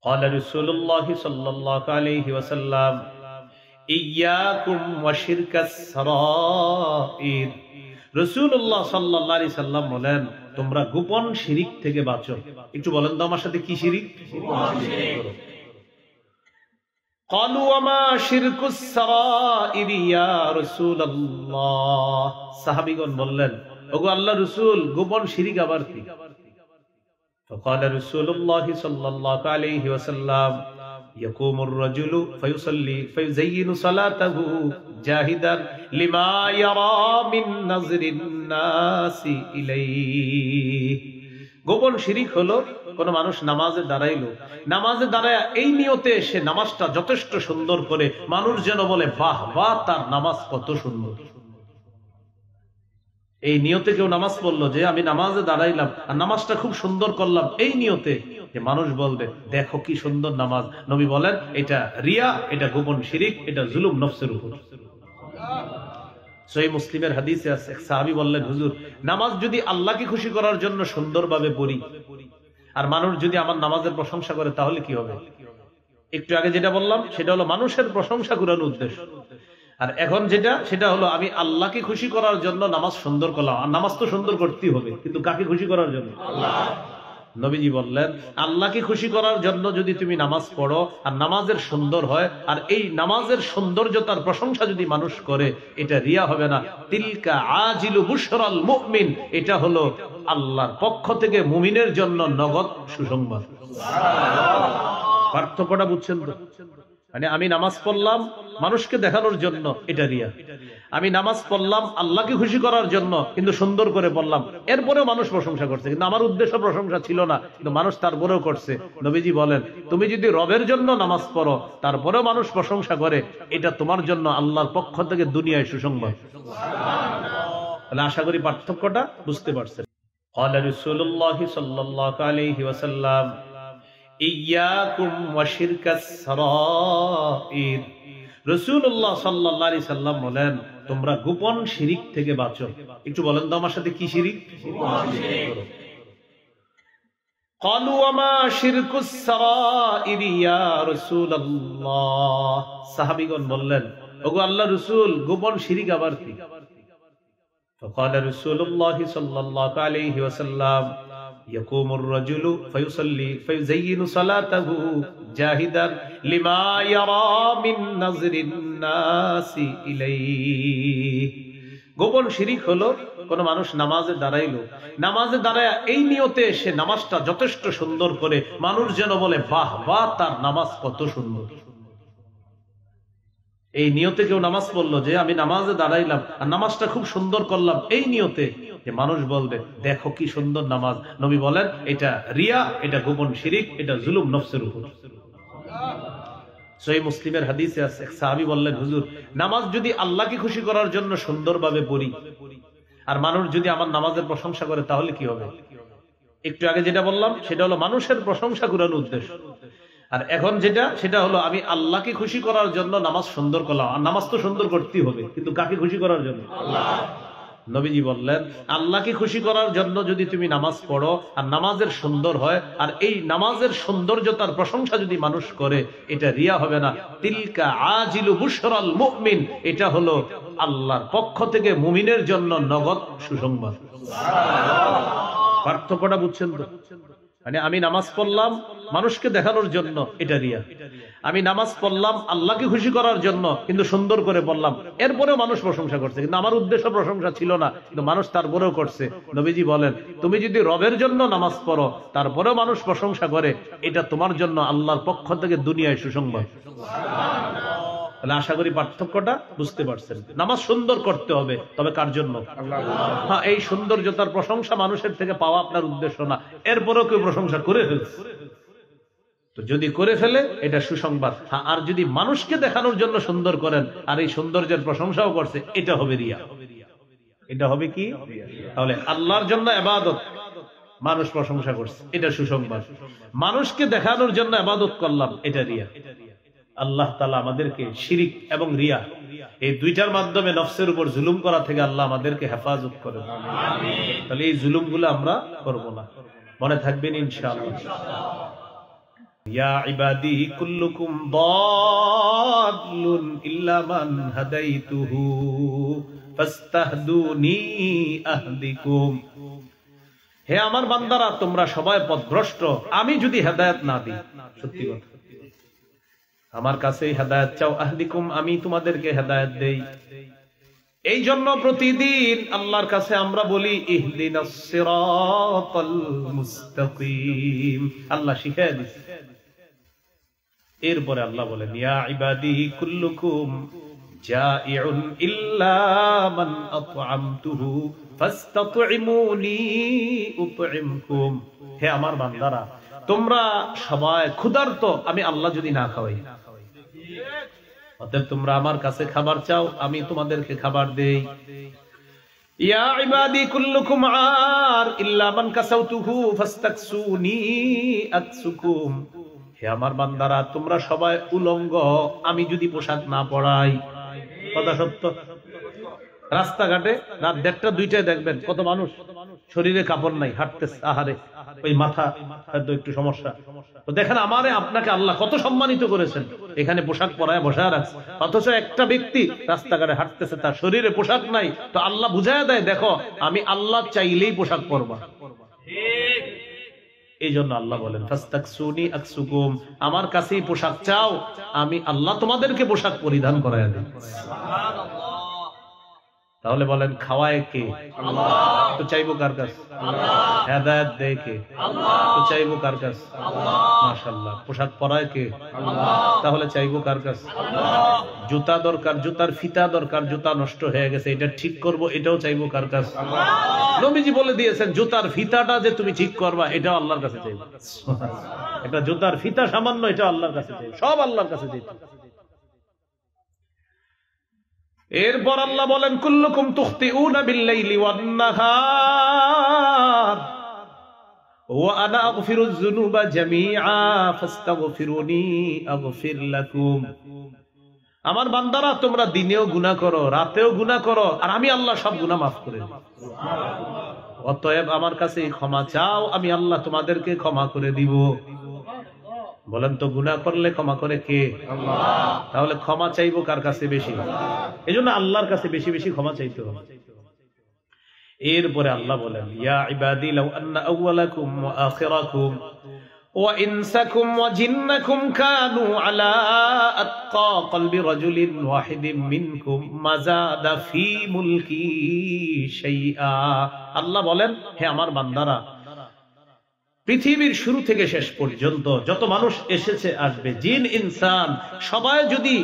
قال رسول الله صلى الله عليه وسلم إياكم وشرك السرائر। রাসূলুল্লাহ সাল্লাল্লাহু আলাইহি সাল্লাম বলেন, তোমরা গোপন শিরিক থেকে বাঁচো। একটু বলেন তো আমার সাথে, কি শিরিক? قالوا وما شرك السرائر يا رسول الله। সাহাবীগণ বললেন, ওগো আল্লাহর রাসূল, গোপন শিরিক আবার কি? فقال رسول الله صلى الله عليه وسلم يقوم الرجل فيصلي فيزين صلاته جاهدا لما يرى من نظر الناس إليه। গোপন শিরিক হলো কোন মানুষ নামাজে দাঁড়াইলো, নামাজে দাঁড়ায় এই নিয়তে সে নামাজটা যথেষ্ট সুন্দর করে মানুষ যেন বলে বাহ বাহ, তার নামাজ কত সুন্দর। এই নিয়তে কেউ নামাজ পড়লো যে আমি নামাজে দাঁড়াইলাম আর নামাজটা খুব সুন্দর করলাম, এই নিয়তে যে মানুষ বলবে দেখো কি সুন্দর নামাজ। নবী বলেন এটা রিয়া, এটা গোপন শিরিক, এটা জুলুম নফসের উপর। সহিহ মুসলিমের হাদিসে আছে, এক সাহাবী বললেন, হুজুর, নামাজ যদি আল্লাহকে খুশি করার জন্য সুন্দরভাবে পড়ি আর মানুষ যদি আমার নামাজের প্রশংসা করে তাহলে কি হবে? একটু আগে যেটা বললাম সেটা হলো মানুষের প্রশংসা করার উদ্দেশ্য, আর এখন যেটা সেটা হলো আমি আল্লাহকে খুশি করার জন্য নামাজ সুন্দর করলাম। আর নামাজ তো সুন্দর করতেই হবে, কিন্তু কাকে খুশি করার জন্য? আল্লাহ। নবীজি বললেন, আল্লাহকে খুশি করার জন্য যদি তুমি নামাজ পড়ো আর নামাজের সুন্দর হয়, আর এই নামাজের সৌন্দর্যতার প্রশংসা যদি মানুষ করে, এটা রিয়া হবে না। তিলকা আজিলু বুশরাল মুমিন, এটা হলো আল্লাহর পক্ষ থেকে মুমিনের জন্য নগদ সুসংবাদ। পার্থক্যটা বুঝছেন তো? মানে আমি নামাজ পড়লাম মানুষকে দেখানোর জন্য, এটা রিয়া। আমি নামাজ পড়লাম আল্লাহকে খুশি করার জন্য, কিন্তু সুন্দর করে পড়লাম, এরপরেও মানুষ প্রশংসা করছে, কিন্তু আমার উদ্দেশ্য প্রশংসা ছিল না, কিন্তু মানুষ তারপরেও করছে। নবীজি বলেন, তুমি যদি রবের জন্য নামাজ পড়ো তারপরেও মানুষ প্রশংসা করে, এটা তোমার জন্য আল্লাহর পক্ষ থেকে দুনিয়ায় সুসংবাদ। তাহলে আশা করি পার্থক্যটা বুঝতে পারছেন। قال رسول الله صلى الله عليه وسلم إياكم وشرك السرائر। রাসূলুল্লাহ সাল্লাল্লাহু আলাইহি সাল্লাম বলেন, তোমরা গোপন শিরিক থেকে বাঁচো। একটু বলেন তো আমার সাথে, কি শিরিক? قالوا وما شرك السرائر يا رسول الله। সাহাবীগণ বললেন, ওগো আল্লাহর রাসূল, গোপন শিরিক আবার কি? فقال رسول الله صلى الله عليه وسلم يقوم الرجل فيصلي فيزين صلاته جاهدا لما يرى من نظر الناس إليه। গোপন শিরিক হলো কোন মানুষ নামাজে দাঁড়াইলো, নামাজে দাঁড়ায় এই নিয়তে সে নামাজটা যথেষ্ট সুন্দর করে মানুষ যেন বলে বাহ বাহ, তার নামাজ কত সুন্দর। এই নিয়তে কেউ নামাজ পড়লো যে আমি নামাজে দাঁড়াইলাম আর নামাজটা খুব সুন্দর করলাম, এই নিয়তে যে মানুষ বলবে দেখো কি সুন্দর নামাজ। নবী বলেন এটা রিয়া, এটা গোপন শিরিক, এটা জুলুম নফসের উপর। সহিহ মুসলিমের হাদিসে আছে, এক সাহাবী বললেন, হুজুর, নামাজ যদি আল্লাহকে খুশি করার জন্য সুন্দরভাবে পড়ি আর মানুষ যদি আমার নামাজের প্রশংসা করে তাহলে কি হবে? একটু আগে যেটা বললাম সেটা হলো মানুষের প্রশংসা করার উদ্দেশ্য, আর এখন যেটা সেটা হলো আমি আল্লাহকে খুশি করার জন্য নামাজ সুন্দর করলাম। আর নামাজ তো সুন্দর করতেই হবে, কিন্তু কাকে খুশি করার জন্য? আল্লাহ। নবীজি বললেন, আল্লাহকে খুশি করার জন্য যদি তুমি নামাজ পড়ো আর নামাজের সুন্দর হয়, আর এই নামাজের সৌন্দর্যতার প্রশংসা যদি মানুষ করে, এটা রিয়া হবে না। তিলকা আজিলু বুশরাল মুমিন, এটা হলো আল্লাহর পক্ষ থেকে মুমিনের জন্য নগদ সুসংবাদ। পার্থক্যটা বুঝছেন তো? মানে আমি নামাজ পড়লাম মানুষকে দেখানোর জন্য, এটা রিয়া। আমি নামাজ পড়লাম আল্লাহকে খুশি করার জন্য, কিন্তু সুন্দর করে পড়লাম, এরপরেও মানুষ প্রশংসা করছে, কিন্তু আমার উদ্দেশ্য প্রশংসা ছিল না, কিন্তু মানুষ তারপরেও করছে। নবীজি বলেন, তুমি যদি রবের জন্য নামাজ পড়ো তারপরেও মানুষ প্রশংসা করে, এটা তোমার জন্য আল্লাহর পক্ষ থেকে দুনিয়ায় সুসংবাদ। তাহলে আশা করি পার্থক্যটা বুঝতে পারছেন। নামাজ সুন্দর করতে হবে, তবে কার জন্য? হ্যাঁ, এই সৌন্দর্যতার প্রশংসা মানুষের থেকে পাওয়া আপনার উদ্দেশ্য না, এরপরেও কেউ প্রশংসা করে ফেলছে, তো যদি করে ফেলে এটা সুসংবাদ। হ্যাঁ, আর যদি মানুষকে দেখানোর জন্য সুন্দর করেন আর এই সৌন্দর্যের প্রশংসাও করছে, এটা হবে রিয়া। এটা হবে কি? তাহলে আল্লাহর জন্য ইবাদত, মানুষ প্রশংসা করছে, এটা সুসংবাদ। মানুষকে দেখানোর জন্য ইবাদত করলাম, এটা রিয়া। আল্লাহ তাআলা আমাদেরকে শিরিক এবং রিয়া এই দুইটার মাধ্যমে নফসের উপর জুলুম করা থেকে আল্লাহ আমাদেরকে হেফাজত করেন। আমিন। তাহলে এই জুলুমগুলো আমরা করব না, মনে থাকবেন ইনশাআল্লাহ। ইয়া ইবাদি কুল্লুকুম দাল্লুন ইল্লা মান হাদাইতুহু ফাস্তাহদুনি আহদিকুম। হে আমার বান্দারা, তোমরা সবাই পথভ্রষ্ট, আমি যদি হেদায়েত না দিই। সত্যি কথা, আমার কাছেই হেদায়েত চাও, আহদিকুম, আমি তোমাদেরকে হেদায়েত দেই। এই জন্য প্রতিদিন আল্লাহর কাছে আমরা বলি ইহদিনাস সিরাতাল মুস্তাকিম, আল্লাহ শিখিয়ে দিয়েছে। এরপরে আল্লাহ বলেন ইয়া ইবাদি কুল্লুকুম জাইউন ইল্লা মান আত'আমতুহু ফাস্তাত'ইমুনি উত'ইমকুম। হে আমার বান্দারা, তোমরা সবাই ক্ষুধার্ত, আমি আল্লাহ যদি না খাওয়াই। অতএব তোমরা আমার কাছে খাবার চাও, আমি তোমাদেরকে খাবার দেই। ইয়া ইবাদি কুল্লুকুম আর ইল্লা মান কাসাউতুহু ফাস্তাকসুনি আকসুকুম। হে আমার বান্দারা, তোমরা সবাই উলঙ্গ, আমি যদি পোশাক না পরাই। কথা সত্য। রাস্তাঘাটে রাত 1:30 2টায় দেখবেন কত মানুষ শরীরে কাপড় নাই, হাঁটতেছে, আহারে ওই মাথা হয়তো একটু সমস্যা। তো দেখেন আমারে আপনাকে আল্লাহ কত সম্মানিত করেছেন, এখানে পোশাক পরায় বসায় রাখছে। অথচ একটা ব্যক্তি রাস্তাঘাটে হাঁটতেছে, তার শরীরে পোশাক নাই, তো আল্লাহ বুঝায় দেয়, দেখো আমি আল্লাহ চাইলেই পোশাক পরবা। এই জন্য আল্লাহ বলেন ফাস্তাকসুনি আকসুকুম, আমার কাছেই পোশাক চাও, আমি আল্লাহ তোমাদেরকে পোশাক পরিধান করায় দেব। তাহলে বলেন খাওয়ায় কে? আল্লাহ। তো চাইবো কার কাছে? আল্লাহ। হেদায়েত দেয় কে? আল্লাহ। তো চাইবো কার কাছে? আল্লাহ। মাশাআল্লাহ। পোশাক পরায় কে? আল্লাহ। তাহলে চাইবো কার কাছে? আল্লাহ। জুতা দরকার, জুতার ফিতা দরকার, জুতা নষ্ট হয়ে গেছে, এটা ঠিক করব, এটাও চাইবো কার কাছে? আল্লাহ। নবীজি বলে দিয়েছেন জুতার ফিতাটা যে তুমি ঠিক করবা, এটাও আল্লাহর কাছে চাইবো। এটা জুতার ফিতা সামান্য, এটা আল্লাহর কাছে চাইবো, সব আল্লাহর কাছে চাইবো। এরপর আল্লাহ বলেন কুল্লুকুম তুখতিউনা বিল-লাইলি ওয়ান-নাহার ওয়া আনা আগফিরুয যুনুবা জামিআ ফাস্তাগফিরুনি আগফির লাকুম। আমার বান্দারা, তোমরা দিনেও গুনাহ করো, রাতেও গুনাহ করো, আর আমি আল্লাহ সব গুনাহ মাফ করে দিই। অতএব আমার কাছে ক্ষমা চাও, আমি আল্লাহ তোমাদেরকে ক্ষমা করে দিব। বলেন তো গুনাহ করলে ক্ষমা করে কে? আল্লাহ। তাহলে ক্ষমা চাইবো কার কাছে বেশি? এজন্য আল্লাহর কাছে বেশি বেশি ক্ষমা চাইতে হবে। এরপরে আল্লাহ বলেন ইয়া ইবাদি লাউ আন্না আউওয়ালাকুম ওয়া আখিরাকুম ওয়া ইনসাকুম ওয়া জিন্নাকুম কানু আলা আতকা কলবি রাজুলিন ওয়াহিদিন মিনকুম মাযাদা ফি মুলকি শাইআ। আল্লাহ বলেন হে আমার বান্দারা, পৃথিবীর শুরু থেকে শেষ পর্যন্ত যত মানুষ এসেছে আসবে, জিন ইনসান সবাই যদি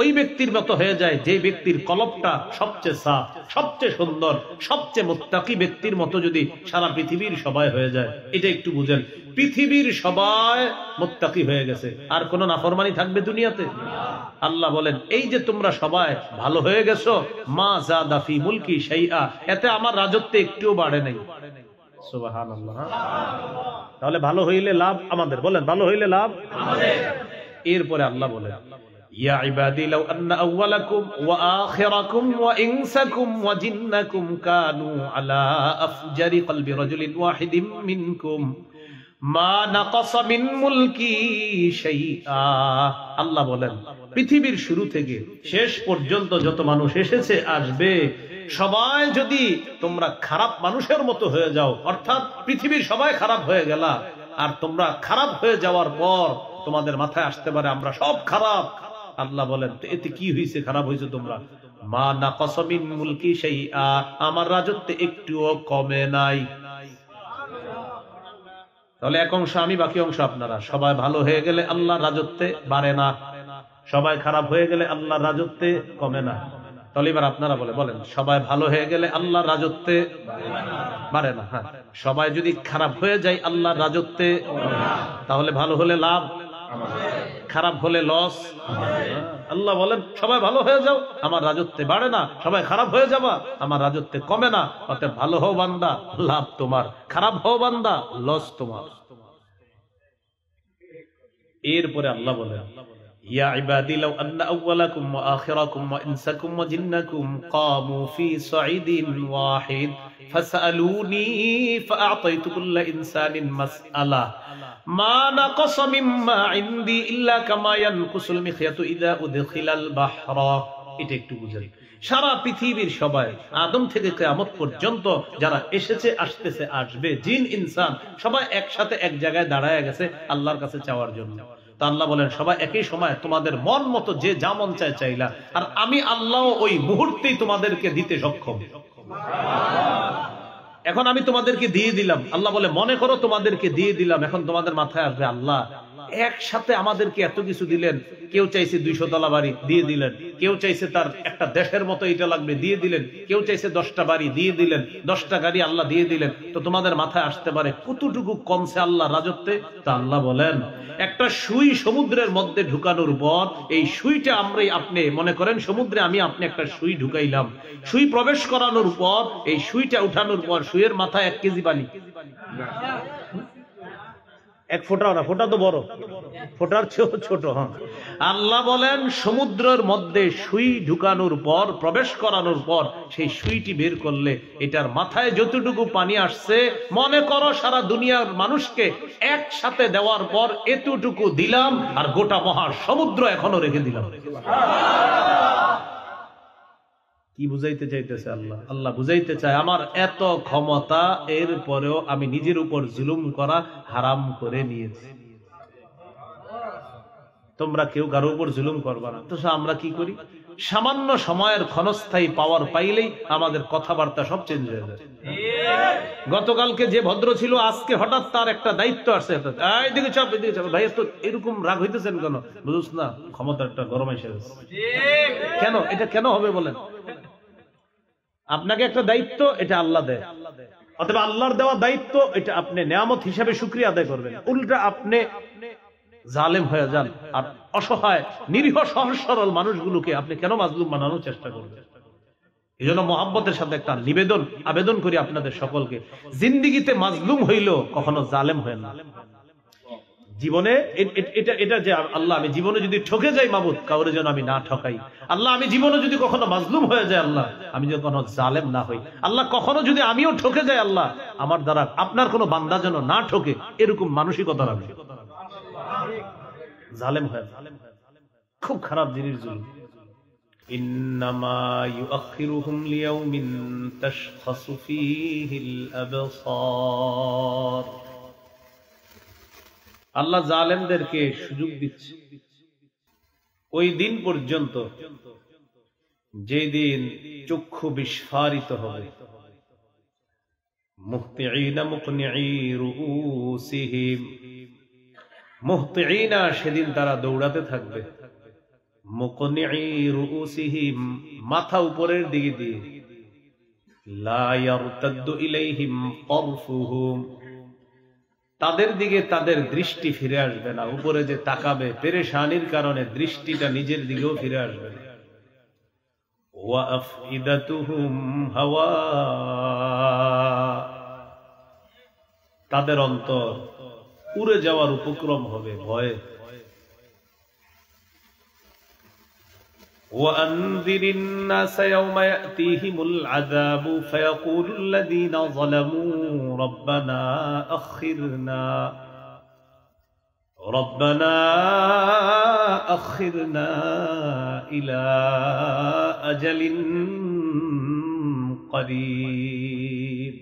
ওই ব্যক্তির মতো হয়ে যায়, যে ব্যক্তির কলবটা সবচেয়ে সাফ, সবচেয়ে সুন্দর, সবচেয়ে মুত্তাকি ব্যক্তির মতো যদি সারা পৃথিবীর সবাই হয়ে যায়, এটা একটু বুঝেন, পৃথিবীর সবাই মুত্তাকি হয়ে গেছে, আর কোন নাফরমানি থাকবে দুনিয়াতে? আল্লাহ বলেন এই যে তোমরা সবাই ভালো হয়ে গেছো, মা যাদা ফি মুলকি শাইআ, এতে আমার রাজত্বে একটুও বাড়ে নাই। সুবহানাল্লাহ। তাহলে ভালো হইলে লাভ আমাদের, বলেন ভালো হইলে লাভ আমাদের। এরপরে আল্লাহ বলেন ইয়া ইবাদি লাউ আন্না আউওয়ালাকুম ওয়া আখিরাকুম ওয়া ইনসাকুম ওয়া জিন্নাকুম কানু আলা আফজারি কলবি রাজুলিন ওয়াহিদিন মিনকুম মা নাকাসা মিন মুলকি শাইআ। আল্লাহ বলেন পৃথিবীর শুরু থেকে শেষ পর্যন্ত যত মানুষ এসেছে আসবে, সবাই যদি তোমরা খারাপ মানুষের মতো হয়ে যাও, অর্থাৎ পৃথিবীর সবাই খারাপ হয়ে গেলা, আর তোমরা খারাপ হয়ে যাওয়ার পর তোমাদের মাথায় আসতে পারে আমরা সব খারাপ। আল্লাহ বলেন এতে কি হয়েছে, খারাপ হয়েছে তোমরা? মা নাকাসা মিন মুলকি শাইআ, আমার রাজত্বে একটুও কমে নাই। তাহলে এক অংশ আমি, বাকি অংশ আপনারা। সবাই ভালো হয়ে গেলে আল্লাহর রাজত্বে বাড়ে না, সবাই খারাপ হয়ে গেলে আল্লাহর রাজত্বে কমে না। তাহলে এবার আপনারা বলেন সবাই ভালো হয়ে গেলে আল্লাহর রাজত্বে বাড়ে না। হ্যাঁ, সবাই যদি খারাপ হয়ে যায় আল্লাহর রাজত্বে, তাহলে ভালো হলে লাভ, খারাপ হলে লস। আল্লাহ বলেন সবাই ভালো হয়ে যাও, আমার রাজত্বে বাড়ে না, সবাই খারাপ হয়ে যাবা, আমার রাজত্বে কমে না। অতএব ভালো হও বান্দা, লাভ তোমার, খারাপ হও বান্দা, লস তোমার। এরপরে আল্লাহ বলেন ইয়া ইবাদি লাউ আন্না আউওয়ালাকুম ওয়া আখিরাকুম ওয়া ইনসাকুম ওয়া জিন্নাকুম কামু ফি সাঈদিন ওয়াহিদ ফাসআলুনি ফাআতাইতু কুল্লা ইনসানিন মাসআলা মা নাকাসা মিম্মা ইনদি ইল্লা কামা ইয়ানকুসুল মিখয়াতু ইযা উদখিলাল বাহরা। এটা একটু বুঝেন। সারা পৃথিবীর সবাই আদম থেকে কিয়ামত পর্যন্ত যারা এসেছে, আসতেছে, আসবে, জিন ইনসান সবাই একসাথে এক জায়গায় দাঁড়ায় গেছে আল্লাহর কাছে চাওয়ার জন্য। তা আল্লাহ বলেন সবাই একই সময় তোমাদের মন মতো যে যা মন চায় চাইলা, আর আমি আল্লাহ ওই মুহূর্তেই তোমাদেরকে দিতে সক্ষম। এখন আমি তোমাদেরকে দিয়ে দিলাম, আল্লাহ বলে মনে করো তোমাদেরকে দিয়ে দিলাম, এখন তোমাদের মাথায় আসবে আল্লাহ একসাথে আমাদেরকে এত কিছু দিলেন। কেউ চাইছে 200 তলা বাড়ি, দিয়ে দিলেন। কেউ চাইছে তার একটা দেশের মতো এটা লাগবে, দিয়ে দিলেন। কেউ চাইছে 10টা বাড়ি, দিয়ে দিলেন। 10টা গাড়ি আল্লাহ দিয়ে দিলেন। তো তোমাদের মাথায় আসতে পারে কতটুকু কমছে আল্লাহ রাজত্বে। তা আল্লাহ বলেন একটা সুই সমুদ্রের মধ্যে ঢুকানোর পর এই সুইটা আমরাই, আপনি মনে করেন সমুদ্রে আমি আপনি একটা সুই ঢুকাইলাম, সুই প্রবেশ করানোর পর এই সুইটা উঠানোর পর সুইয়ের মাথায় 1 কেজি বালি, 1 ফোঁটাও না, ফোঁটা তো বড়, ফোঁটার চেয়েও ছোট। হ্যাঁ, আল্লাহ বলেন সমুদ্রের মধ্যে সুই ঢুকানোর পর, প্রবেশ করানোর পর সেই সুইটি বের করলে এটার মাথায় যতটুকু পানি আসছে মনে করো সারা দুনিয়ার মানুষকে একসাথে দেওয়ার পর এতটুকু দিলাম, আর গোটা মহাসমুদ্র এখনো রেখে দিলাম। কি বুঝাইতে চাইতেছে আল্লাহ? আল্লাহ বুঝাইতে চায় আমার এত ক্ষমতা, এরপরেও আমি নিজের উপর জুলুম করা হারাম করে নিয়েছি। তোমরা কেউ কারো উপর জুলুম করবা না। তো আমরা কি করি? সামান্য সময়ের ক্ষণস্থায়ী পাওয়ার পাইলেই আমাদের কথাবার্তা সব চেঞ্জ হয়ে যায়। গতকালকে যে ভদ্র ছিল, আজকে হঠাৎ তার একটা দায়িত্ব আসছে, এদিকে চাপ, এদিকে চাপ। ভাই তো এরকম রাগ হইতেছেন কেন? বুঝুস না, ক্ষমতাটা গরম এসে গেছে। কেন? এটা কেন হবে বলেন? আপনাকে একটা দায়িত্ব, এটা আল্লাহ দেয়, অথবা আল্লাহর দেওয়া দায়িত্ব, এটা আপনি নেয়ামত হিসাবে শুকরিয়া আদায় করবেন। উল্টা আপনি জালেম হয়ে যান, আর অসহায় নিরীহ সহজ সরল মানুষগুলোকে আপনি কেন মাজলুম বানানোর চেষ্টা করবেন? এই জন্য মহাব্বতের সাথে একটা আবেদন করি আপনাদের সকলকে, জিন্দিগিতে মাজলুম হইল কখনো জালেম হয় না। জীবনে এটা যে আল্লাহ আমি জীবনে যদি ঠকে যাই, মাবুদ কাউরে যেন আমি না ঠকাই। আল্লাহ আমি জীবনে যদি কখনো মাজলুম হয়ে যায়, আল্লাহ আমি যেন কখনো জালেম না হই। আল্লাহ কখনো যদি আমিও ঠকে যাই, আল্লাহ আমার দ্বারা আপনার কোনো বান্দা যেন না ঠকে, এরকম মানসিকতা রাখবে। জালেম হয় খুব খারাপ জিনিস জুলুম। ইন্নামা ইউআখিরুহুম লিয়াউমিন তাশখাসু ফীহিল আবসার। আল্লাহ জালেমদেরকে সুযোগ দিচ্ছে ওই দিন পর্যন্ত যে দিন চক্ষু বিস্ফারিত হবে। মুহতিঈনা মুকনিঈ রুউসিহিম, মুহতিঈনা সেদিন তারা দৌড়াতে থাকবে। মুকনিঈ রুউসিহিম মাথা উপরের দিকে দিয়ে। লা ইয়ারতাদ্দু ইলাইহিম তারফুহুম, তাদের দিকে তাদের দৃষ্টি ফিরে আসবে না। উপরে যে তাকাবে পেরেশানির কারণে দৃষ্টিটা নিজের দিকেও ফিরে আসবে না। ওয়া আফইদাতুহুম হাওয়া, তাদের অন্তর উড়ে যাওয়ার উপক্রম হবে ভয়ে। وأنذر الناس يوم يأتيهم العذاب فيقول الذين ظلموا ربنا أخرنا إلى أجل قريب।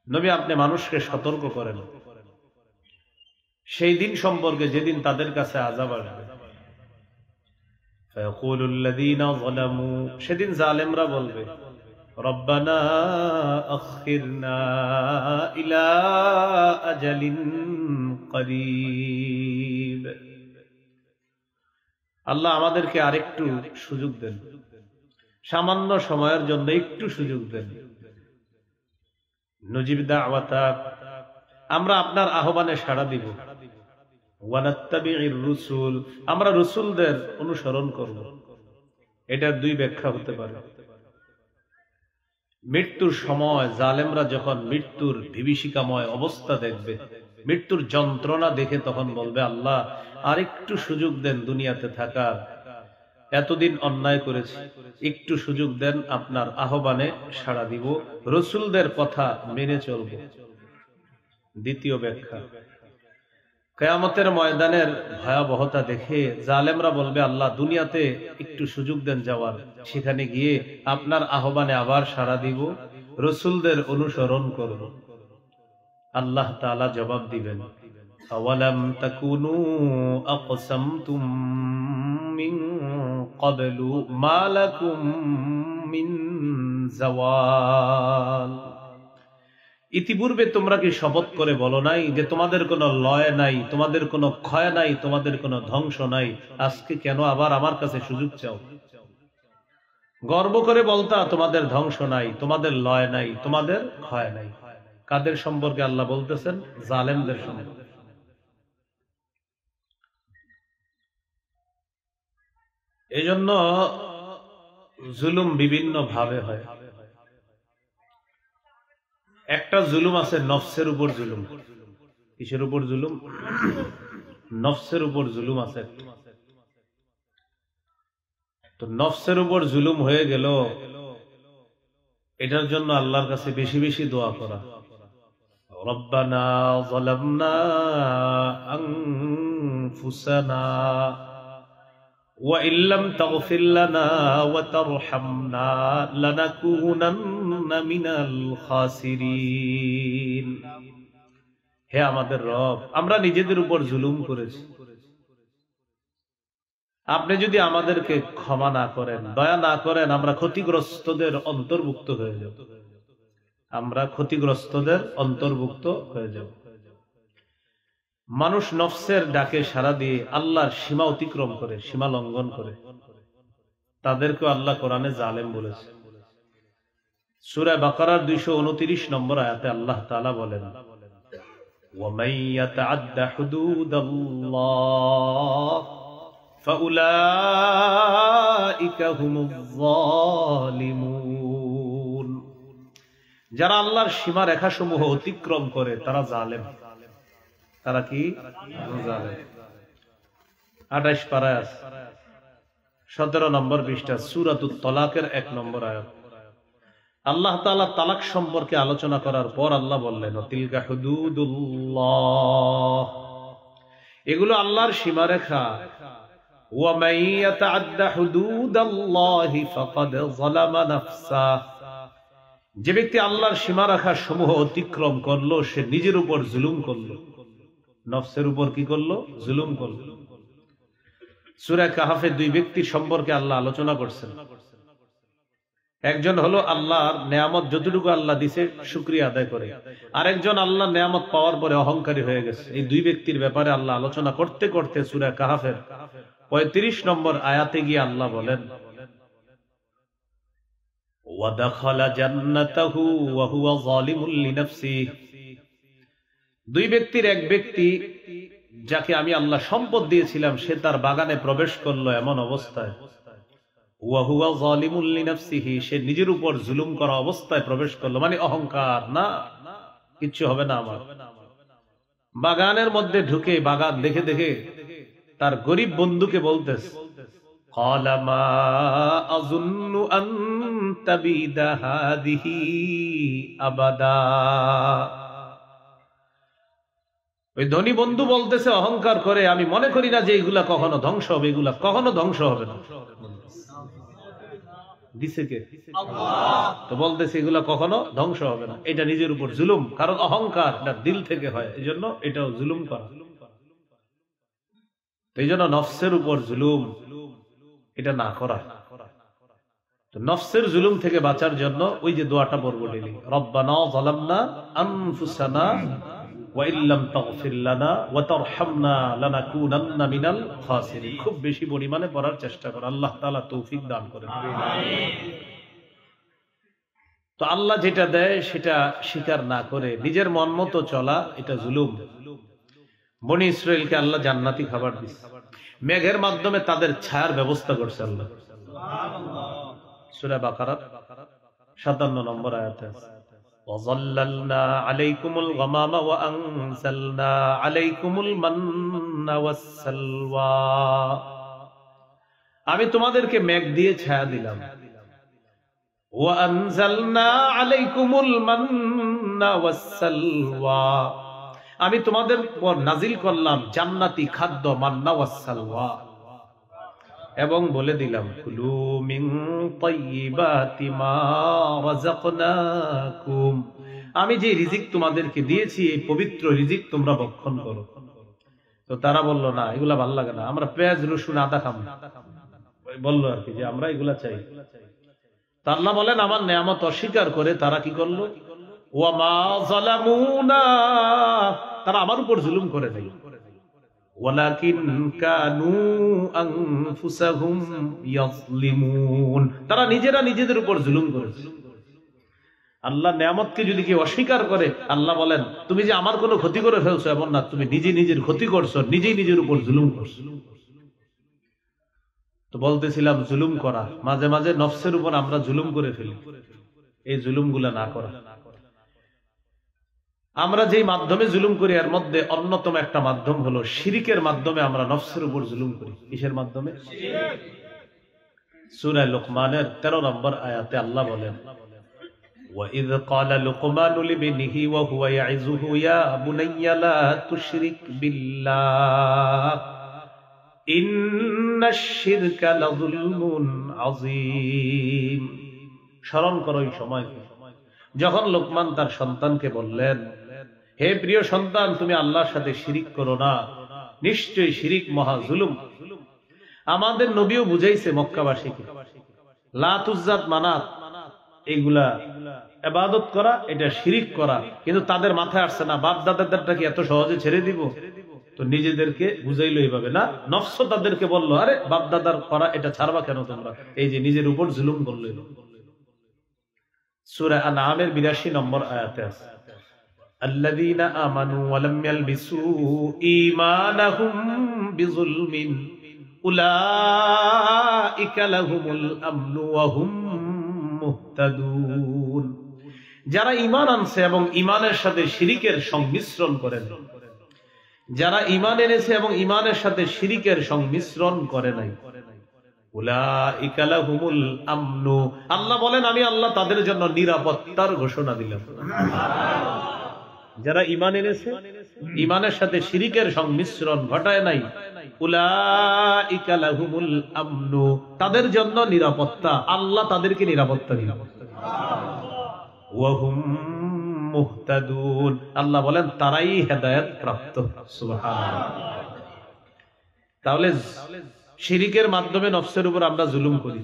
নবী আপনি মানুষকে সতর্ক করেন সেই দিন সম্পর্কে যেদিন তাদের কাছে আযাব আসবে। সেদিন জালেমরা বলবে রব্বানা আখিরনা ইলা আজালিন করিব, আল্লাহ আমাদেরকে আরেকটু সুযোগ দেন, সামান্য সময়ের জন্য একটু সুযোগ দেন। নজিব দাওয়াতাক, আমরা আপনার আহ্বানে সাড়া দিব। ওয়ানাত্তাবিউর রুসুল, আমরা রসুলদের অনুসরণ করব। এটার 2 ব্যাখ্যা হতে পারে। মৃত্যুর সময় জালেমরা যখন মৃত্যুর বিভীষিকাময় অবস্থা দেখবে, মৃত্যুর যন্ত্রণা দেখে তখন বলবে আল্লাহ আরেকটু সুযোগ দেন দুনিয়াতে থাকার, এতদিন অন্যায় করেছি, একটু সুযোগ দেন, আপনার আহ্বানে সাড়া দিব, রসুলদের কথা মেনে চলব। দ্বিতীয় ব্যাখ্যা, কিয়ামতের ময়দানের ভয়াবহতা দেখে জালেমরা বলবে, আল্লাহ দুনিয়াতে একটু সুযোগ দেন যাওয়ার, সেখানে গিয়ে আপনার আহ্বানে আবার সাড়া দিব, রসুলদের অনুসরণ করব। আল্লাহ তাআলা জবাব দিবেন, আওয়ালাম তাকুনু আকসামতুম মিন ক্বাবলু মা লাকুম মিন যাওয়াল। ইতিপূর্বে তোমরা কি শপথ করে বলো নাই যে তোমাদের কোনো লয় নাই, তোমাদের কোনো ক্ষয় নাই, তোমাদের কোনো ধ্বংস নাই, আজকে কেন আবার আমার কাছে সুযোগ চাও? গর্ব করে বলতা তোমাদের ধ্বংস নাই, তোমাদের লয় নাই, তোমাদের ক্ষয় নাই। কাদের সম্পর্কে আল্লাহ বলতেছেন? জালেমদের সম্পর্কে। এজন্য জুলুম বিভিন্ন ভাবে হয়। একটা জুলুম আছে নফসের উপর জুলুম। কিসের উপর জুলুম? নফসের উপর জুলুম আছে। তো নফসের উপর জুলুম হয়ে গেল, এটার জন্য আল্লাহর কাছে বেশি বেশি দোয়া করা। রব্বানা যালামনা আনফুসানা ওয়া ইল্লাম তাগফির লানা ওয়া তারহামনা লানাকুনান্না মিনাল খাসিরিন। হে আমাদের রব, আমরা নিজেদের উপর জুলুম করেছি, আপনি যদি আমাদেরকে ক্ষমা না করেন, দয়া না করেন, আমরা ক্ষতিগ্রস্তদের অন্তর্ভুক্ত হয়ে যাব। আমরা ক্ষতিগ্রস্তদের অন্তর্ভুক্ত হয়ে যাব। মানুষ নফসের ডাকে সাড়া দিয়ে আল্লাহর সীমা অতিক্রম করে, সীমা লঙ্ঘন করে, তাদেরকে আল্লাহ কোরআনে জালেম বলেছে। সূরা বাকারার 229 নম্বর আয়াতে আল্লাহ তাআলা বলেন, ওয়ামান ইয়াতাআদ্দা হুদুদাল্লাহ ফাউলাইকা হুমুয যালিমুন। যারা আল্লাহর সীমা রেখা সমূহ অতিক্রম করে তারা জালেম। তারা কি? জালেম। 28 পারায় 17 নম্বর পৃষ্ঠা সূরাতুত তালাকের 1 নম্বর আয়াত। আল্লাহ তাআলা তালাক সম্পর্কে আলোচনা করার পর আল্লাহ বললেন, তিলকা হুদুদুল্লাহ, এগুলো আল্লাহর সীমারেখা। ওয়া মান ইয়াতাআদ্দা হুদুদাল্লাহি ফাকাদ যালামা নাফসাহ, যে ব্যক্তি আল্লাহর সীমারেখা সমূহ অতিক্রম করলো সে নিজের উপর জুলুম করলো, নফসের উপর কি করলো? জুলুম করলো। সূরা কাহফে 2 ব্যক্তির সম্পর্কে আল্লাহ আলোচনা করছেন। একজন হলো আল্লাহর নেয়ামত যতটুকু আল্লাহ দিছে শুকরিয়া আদায় করে, আরেকজন আল্লাহ নেয়ামত পাওয়ার পরে অহংকারী হয়ে গেছে। এই 2 ব্যক্তির ব্যাপারে আল্লাহ আলোচনা করতে করতে সূরা কাহফের 35 নম্বর আয়াতে গিয়ে আল্লাহ বলেন, ওয়াদাখালা জান্নাতাহু ওয়া হুয়া যালিমুল লিনাফসিহি। 2 ব্যক্তির এক ব্যক্তি যাকে আমি আল্লাহ সম্পদ দিয়েছিলাম সে তার বাগানে প্রবেশ করলো এমন অবস্থায়, ওয়া হুয়া যালিমুল লিনাফসিহি, সে নিজের উপর জুলুম করা অবস্থায় প্রবেশ করলো, মানে অহংকার, না কিচ্ছু হবে না আমার। বাগানের মধ্যে ঢুকে বাগান দেখে দেখে তার গরিব বন্ধুকে বলতেছে, ক্বালা মা আযুন্নু আন তাবিদা হাদিহি আবাদা। ওই ধনী বন্ধু বলতেছে অহংকার করে, আমি মনে করি না যে এগুলা কখনো ধ্বংস হবে, এগুলা কখনো ধ্বংস হবে না। দিছে কে? আল্লাহ। তো বলতেছে এগুলা কখনো ধ্বংস হবে না। এটা নিজের উপর জুলুম, কারণ অহংকার এটা দিল থেকে হয়, এজন্য এটাও জুলুম করা। তো এইজন্য নফসের উপর জুলুম এটা না করা। তো নফসের জুলুম থেকে বাঁচার জন্য ওই যে দোয়াটা পড়বো ডেইলি, রব্বানা যালামনা আনফুসানা ওয়া ইল্লাম তাগফির লানা ওয়া তারহামনা লানাকুনান্না মিনাল খাসিরিন। খুব বেশি পরিমাণে পড়ার চেষ্টা কর, আল্লাহ তাআলা তৌফিক দান করেন। আমিন। তো আল্লাহ যেটা দেয় সেটা স্বীকার না করে নিজের মন মতো চলা, এটা জুলুম। বনি ইসরাইলকে আল্লাহ জান্নাতি খাবার দিয়েছে, মেঘের মাধ্যমে তাদের ছায়ার ব্যবস্থা করছে আল্লাহ। সুবহানাল্লাহ। সূরা বাকারা 57 নম্বর আয়াতে আছে, وَظَلَّلْنَا عَلَيْكُمُ الْغَمَامَ وَأَنزَلْنَا عَلَيْكُمُ الْمَنَّ وَالسَّلْوَىٰ। আমি তোমাদেরকে মেঘ দিয়ে ছায়া দিলাম, ওয়ানজালনা আলাইকুমুল মান্না ওয়াসসালওয়া, আমি তোমাদের উপর নাজিল করলাম জান্নাতি খাদ্য মান্না ওয়াসসালওয়া, এবং বলে দিলাম কুলু মিন তাইয়্যিবাতি মা রাযাকনাকুম, আমি যে রিজিক তোমাদেরকে দিয়েছি এই পবিত্র রিজিক তোমরা ভক্ষণ করো। তো তারা বলল না, এগুলা ভালো লাগে না, আমরা পেঁয়াজ রসুন আদা খাবো, বললো আর কি যে আমরা এগুলা চাই। তা আল্লাহ বলেন আমার নেয়ামত অস্বীকার করে তারা কি করলো, ওয়া মা যালামুনা, তারা আমার উপর জুলুম করে নাই, ওয়ালাকিন কানু আনফুসাহুম ইয়াজলিমুন, তারা নিজেরা নিজেদের উপর জুলুম করেছে। আল্লাহ নেয়ামতকে যদি কেউ অস্বীকার করে, আল্লাহ বলেন তুমি যে আমার কোনো ক্ষতি করে ফেলছো এমন না, তুমি নিজে নিজের ক্ষতি করছো, নিজেই নিজের উপর জুলুম করছো। তো বলতেছিলাম জুলুম করা, মাঝে মাঝে নফসের উপর আমরা জুলুম করে ফেলি, এই জুলুমগুলা না করা। আমরা যেই মাধ্যমে জুলুম করি এর মধ্যে অন্যতম একটা মাধ্যম হলো শিরিকের মাধ্যমে আমরা নফসের উপর জুলুম করি। কিসের মাধ্যমে? সূরা লুকমানের 13 নম্বর আয়াতে আল্লাহ বলেন وَإِذْ قَالَ لُقْمَانُ لِابْنِهِ وَهُوَ يَعِظُهُ يَا بُنَيَّ لَا تُشْرِكْ بِاللَّهِ إِنَّ الشِّرْكَ لَظُلْمٌ عَظِيمٌ। স্মরণ করো এই সময় যখন লোকমান তার সন্তানকে বললেন, হে প্রিয় সন্তান, তুমি আল্লাহর সাথে শিরিক করো না, নিশ্চয়ই শিরিক মহা জুলুম। আমাদের নবীও বুঝাইছে মক্কাবাসীকে, লাত উজ্জাত মানাত এইগুলা ইবাদত করা এটা শিরিক করা, কিন্তু তাদের মাথায় আসছে না বাপ দাদাদেরটা কি এত সহজে ছেড়ে দিব। তো নিজেদেরকে বুঝাইলো এইভাবে না, নফস তাদেরকে বললো আরে বাপ দাদার করা এটা ছাড়বা কেন তোমরা, এই যে নিজের উপর জুলুম করলো। সূরা আনআমের 82 নম্বর আয়াতে আছে আল্লাযীনা আমানু ওয়া লাম ইয়ালবিসু ঈমানাহুম বিযুলমিন উলাইকা লাহুমুল আমনু ওয়া হুম মুহতাদুন। যারা ঈমান আনছে এবং ঈমানের সাথে শিরিকের সংমিশ্রণ করে নাই, যারা ঈমান এনেছে এবং ঈমানের সাথে শিরিকের সংমিশ্রণ করে নাই, উলাইকা লাহুমুল আমনু, আল্লাহ বলেন আমি আল্লাহ তাদের জন্য নিরাপত্তার ঘোষণা দিলাম। যারা ঈমান এনেছে, ঈমানের সাথে শিরিকের সংমিশ্রণ ঘটায় নাই, উলাইকা লাহুমুল আমনু, তাদের জন্য নিরাপত্তা, আল্লাহ তাদেরকে নিরাপত্তা দিলেন। ওয়া হুম মুহতাদুন, আল্লাহ বলেন তারাই হেদায়েত প্রাপ্ত। সুবহানাল্লাহ। তাহলে শিরিকের মাধ্যমে নফসের উপর আমরা জুলুম করি।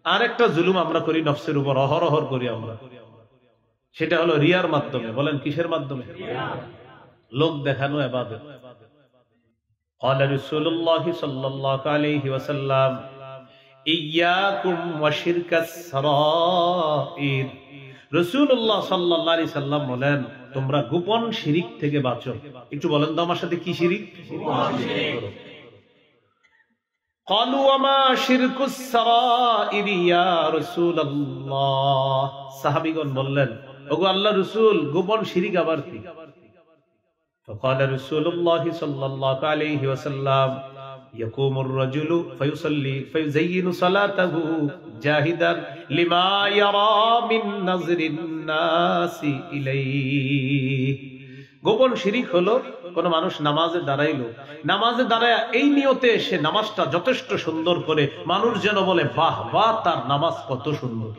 আরেকটা জুলুম আমরা করি নফসের উপর, অহরহর করি আমরা, সেটা হলো রিয়ার মাধ্যমে। বলেন কিসের মাধ্যমে? লোক দেখানো ইবাদত। قال رسول الله صلى الله عليه وسلم إياكم وشرك السرائر। রাসূলুল্লাহ সাল্লাল্লাহু আলাইহি সাল্লাম বলেন তোমরা গোপন শিরিক থেকে বাঁচো। একটু বলেন তো আমার সাথে কি শিরিক? গোপন শিরিক। قالوا وما شرك السرائر يا رسول الله। সাহাবীগণ বললেন ওগো আল্লাহর রাসূল, গোপন শিরিক আবার কি? فقال رسول الله صلى الله عليه وسلم يقوم الرجل فيصلي فيزين صلاته جاهدا لما يرى من نظر الناس إليه। গোপন শিরিক হলো কোন মানুষ নামাজে দাঁড়াইলো, নামাজে দাঁড়ায় এই নিয়তে সে নামাজটা যথেষ্ট সুন্দর করে মানুষ যেন বলে বাহ বাহ তার নামাজ কত সুন্দর।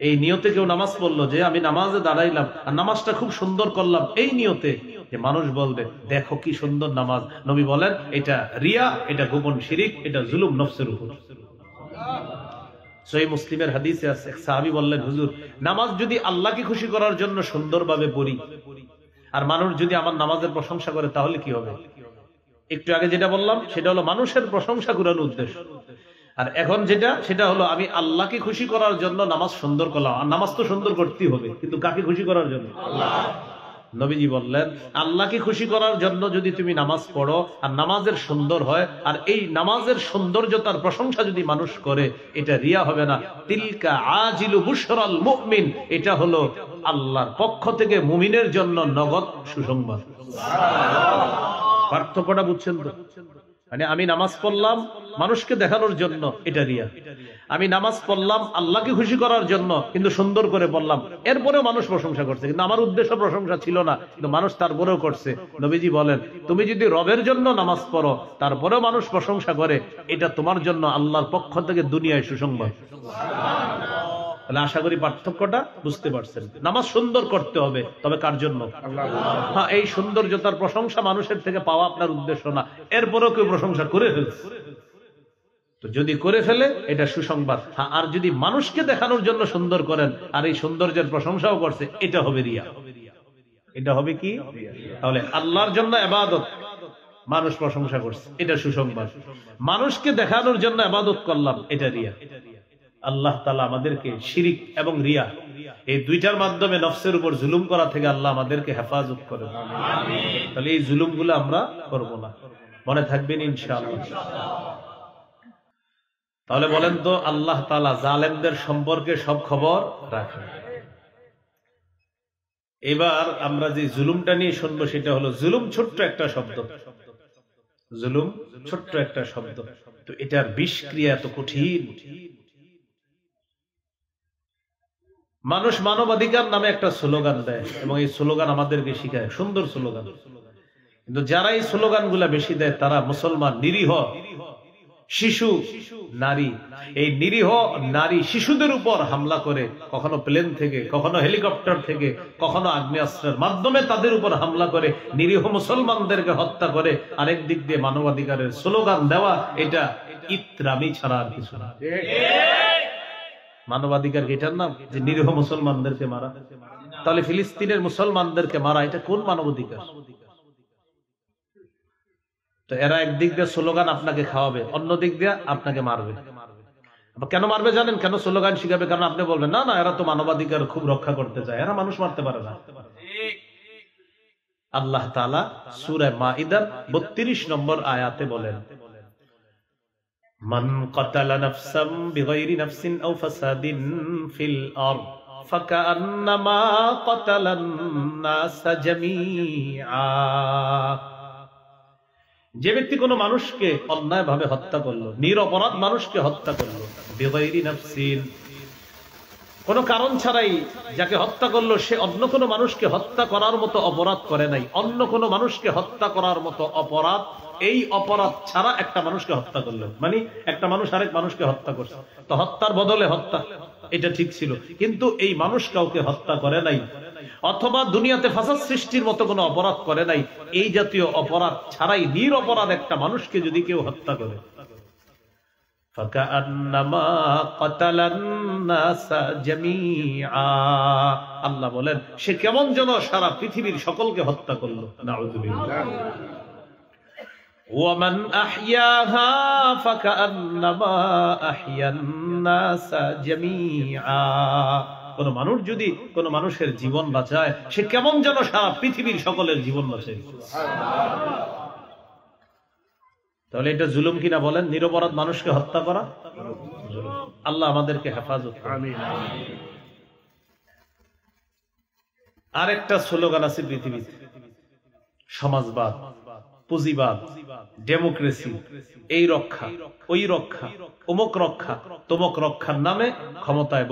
এই নিয়তে কেউ নামাজ পড়লো যে আমি নামাজে দাঁড়াইলাম আর নামাজটা খুব সুন্দর করলাম, এই নিয়তে যে মানুষ বলবে দেখো কি সুন্দর নামাজ। নবী বলেন এটা রিয়া, এটা গোপন শিরিক, এটা জুলুম নফসের উপর। সহিহ মুসলিমের হাদিসে আছে এক সাহাবী বললেন হুজুর, নামাজ যদি আল্লাহকে খুশি করার জন্য সুন্দরভাবে পড়ি আর মানুষ যদি আমার নামাজের প্রশংসা করে তাহলে কি হবে? একটু আগে যেটা বললাম সেটা হলো মানুষের প্রশংসা করার উদ্দেশ্য, আর এখন যেটা সেটা হলো আমি আল্লাহকে খুশি করার জন্য নামাজ সুন্দর করলাম। আর নামাজ তো সুন্দর করতেই হবে, কিন্তু কাকে খুশি করার জন্য? আল্লাহ। নবীজি বললেন আল্লাহকে খুশি করার জন্য যদি তুমি নামাজ পড়ো আর নামাজের সুন্দর হয়, আর এই নামাজের সৌন্দর্যতার প্রশংসা যদি মানুষ করে, এটা রিয়া হবে না। তিলকা আজিলু বুশরাল মুমিন, এটা হলো আল্লাহর পক্ষ থেকে মুমিনের জন্য নগদ সুসংবাদ। পার্থক্যটা বুঝছেন তো? মানে আমি নামাজ পড়লাম মানুষকে দেখানোর জন্য, এটা রিয়া। আমি নামাজ পড়লাম আল্লাহকে খুশি করার জন্য, কিন্তু সুন্দর করে বললাম, এরপরেও মানুষ প্রশংসা করছে, কিন্তু আমার উদ্দেশ্য প্রশংসা ছিল না, কিন্তু মানুষ তারপরেও করছে। নবীজি বলেন, তুমি যদি রবের জন্য নামাজ পড়ো তারপরেও মানুষ প্রশংসা করে, এটা তোমার জন্য আল্লাহর পক্ষ থেকে দুনিয়ায় সুসংবাদ। তাহলে আশা করি পার্থক্যটা বুঝতে পারছেন। নামাজ সুন্দর করতে হবে, তবে কার জন্য? হ্যাঁ, এই সৌন্দর্যতার প্রশংসা মানুষের থেকে পাওয়া আপনার উদ্দেশ্য না, এরপরেও কেউ প্রশংসা করে ফেলছে, তো যদি করে ফেলে এটা সুসংবাদ। হ্যাঁ, আর যদি মানুষকে দেখানোর জন্য সুন্দর করেন আর এই সৌন্দর্যের প্রশংসাও করছে, এটা হবে রিয়া। এটা হবে কি? তাহলে আল্লাহর জন্য ইবাদত, মানুষ প্রশংসা করছে, এটা সুসংবাদ। মানুষকে দেখানোর জন্য ইবাদত করলাম, এটা রিয়া। আল্লাহ তাআলা আমাদেরকে শিরিক এবং রিয়া এই দুইটার মাধ্যমে নফসের উপর জুলুম করা থেকে আল্লাহ আমাদেরকে হেফাজত করেন। তাহলে এই জুলুমগুলো আমরা করব না, মনে থাকবেন ইনশাআল্লাহ। তাহলে বলেন তো, আল্লাহ তাআলা জালেমদের সম্পর্কে সব খবর রাখেন। এবার আমরা যে জুলুমটা নিয়ে শুনবো সেটা হলো, জুলুম ছোট্ট একটা শব্দ, জুলুম ছোট্ট একটা শব্দ, তো এটার বিষক্রিয়া এত কঠিন। মানুষ মানবাধিকার নামে একটা স্লোগান দেয় এবং এই স্লোগান আমাদেরকে শিখায়, সুন্দর স্লোগান, কিন্তু যারা এই স্লোগান গুলা বেশি দেয় তারা মুসলমান নিরীহ শিশু নারী, এই নিরীহ নারী শিশুদের উপর হামলা করে, কখনো প্লেন থেকে, কখনো হেলিকপ্টার থেকে, কখনো আগ্নেয়াস্ত্রের মাধ্যমে তাদের উপর হামলা করে নিরীহ মুসলমানদেরকে হত্যা করে। আরেক দিক দিয়ে মানবাধিকারের স্লোগান দেওয়া, এটা ইতরামি ছাড়া আর কিছু না। মানবাধিকার এটার নাম যে নিরীহ মুসলমানদেরকে মারা? তাহলে ফিলিস্তিনের মুসলমানদেরকে মারা এটা কোন মানবাধিকার? তো এরা একদিক দিয়ে স্লোগান আপনাকে খাওয়াবে, অন্য দিক দিয়ে আপনাকে মারবে। কেন মারবে জানেন? কেন স্লোগান শিখাবে? কারণ আপনি বলবেন, না না, এরা তো মানবাধিকার খুব রক্ষা করতে চায়, এরা মানুষ মারতে পারে না। আল্লাহ তাআলা সূরা মাইদার 32 নম্বর আয়াতে বলেন, মান কাতালা নাফসাম বিগাইরি নাফসিন আও ফাসাদিন ফিল আরদ ফাকান্নামা কাতালান নাস জামিআ। যে ব্যক্তি কোনো মানুষকে অন্যায়ভাবে হত্যা করলো, নিরপরাধ মানুষকে হত্যা করলো, বিগাইরি নাফসিন, কোনো কারণ ছাড়াই যাকে হত্যা করলো সে অন্য কোনো মানুষকে হত্যা করার মতো অপরাধ করে নাই, অন্য কোনো মানুষকে হত্যা করার মতো অপরাধ, এই অপরাধ ছাড়া একটা মানুষকে হত্যা করলো, মানে একটা মানুষ আরেক মানুষকে হত্যা করছে, তো হত্যার বদলে হত্যা, এটা ঠিক ছিল, কিন্তু এই মানুষ কাউকে হত্যা করে নাই, অথবা দুনিয়াতে ফাসাদ সৃষ্টির মতো কোনো অপরাধ করে নাই, এই জাতীয় অপরাধ ছাড়াই নিরপরাধ একটা মানুষকে যদি কেউ হত্যা করে, ফাকান্নামা কাতালান নাস জামিআ, আল্লাহ বলেন সে কেমন যেন সারা পৃথিবীর সকলকে হত্যা করলো। নাউযুবিল্লাহ। ওয়ামান আহইয়াহা ফাকান্নামা আহইয়ান নাস জামিআ, কোন মানুষ যদি কোন মানুষের জীবন বাঁচায় সে কেমন যেন সারা পৃথিবীর সকলের জীবন বাঁচায়। তাহলে এটা জুলুম কিনা বলেন? নিরপরাধ মানুষকে হত্যা করা জুলুম। আল্লাহ আমাদেরকে হেফাজত করুন। আরেকটা স্লোগান আছে পৃথিবীতে, সমাজবাদ, পুঁজিবাদ, ডেমোক্রেসি, এই রক্ষা, ওই রক্ষা, অমুক রক্ষা, তমুক রক্ষার নামে ক্ষমতায়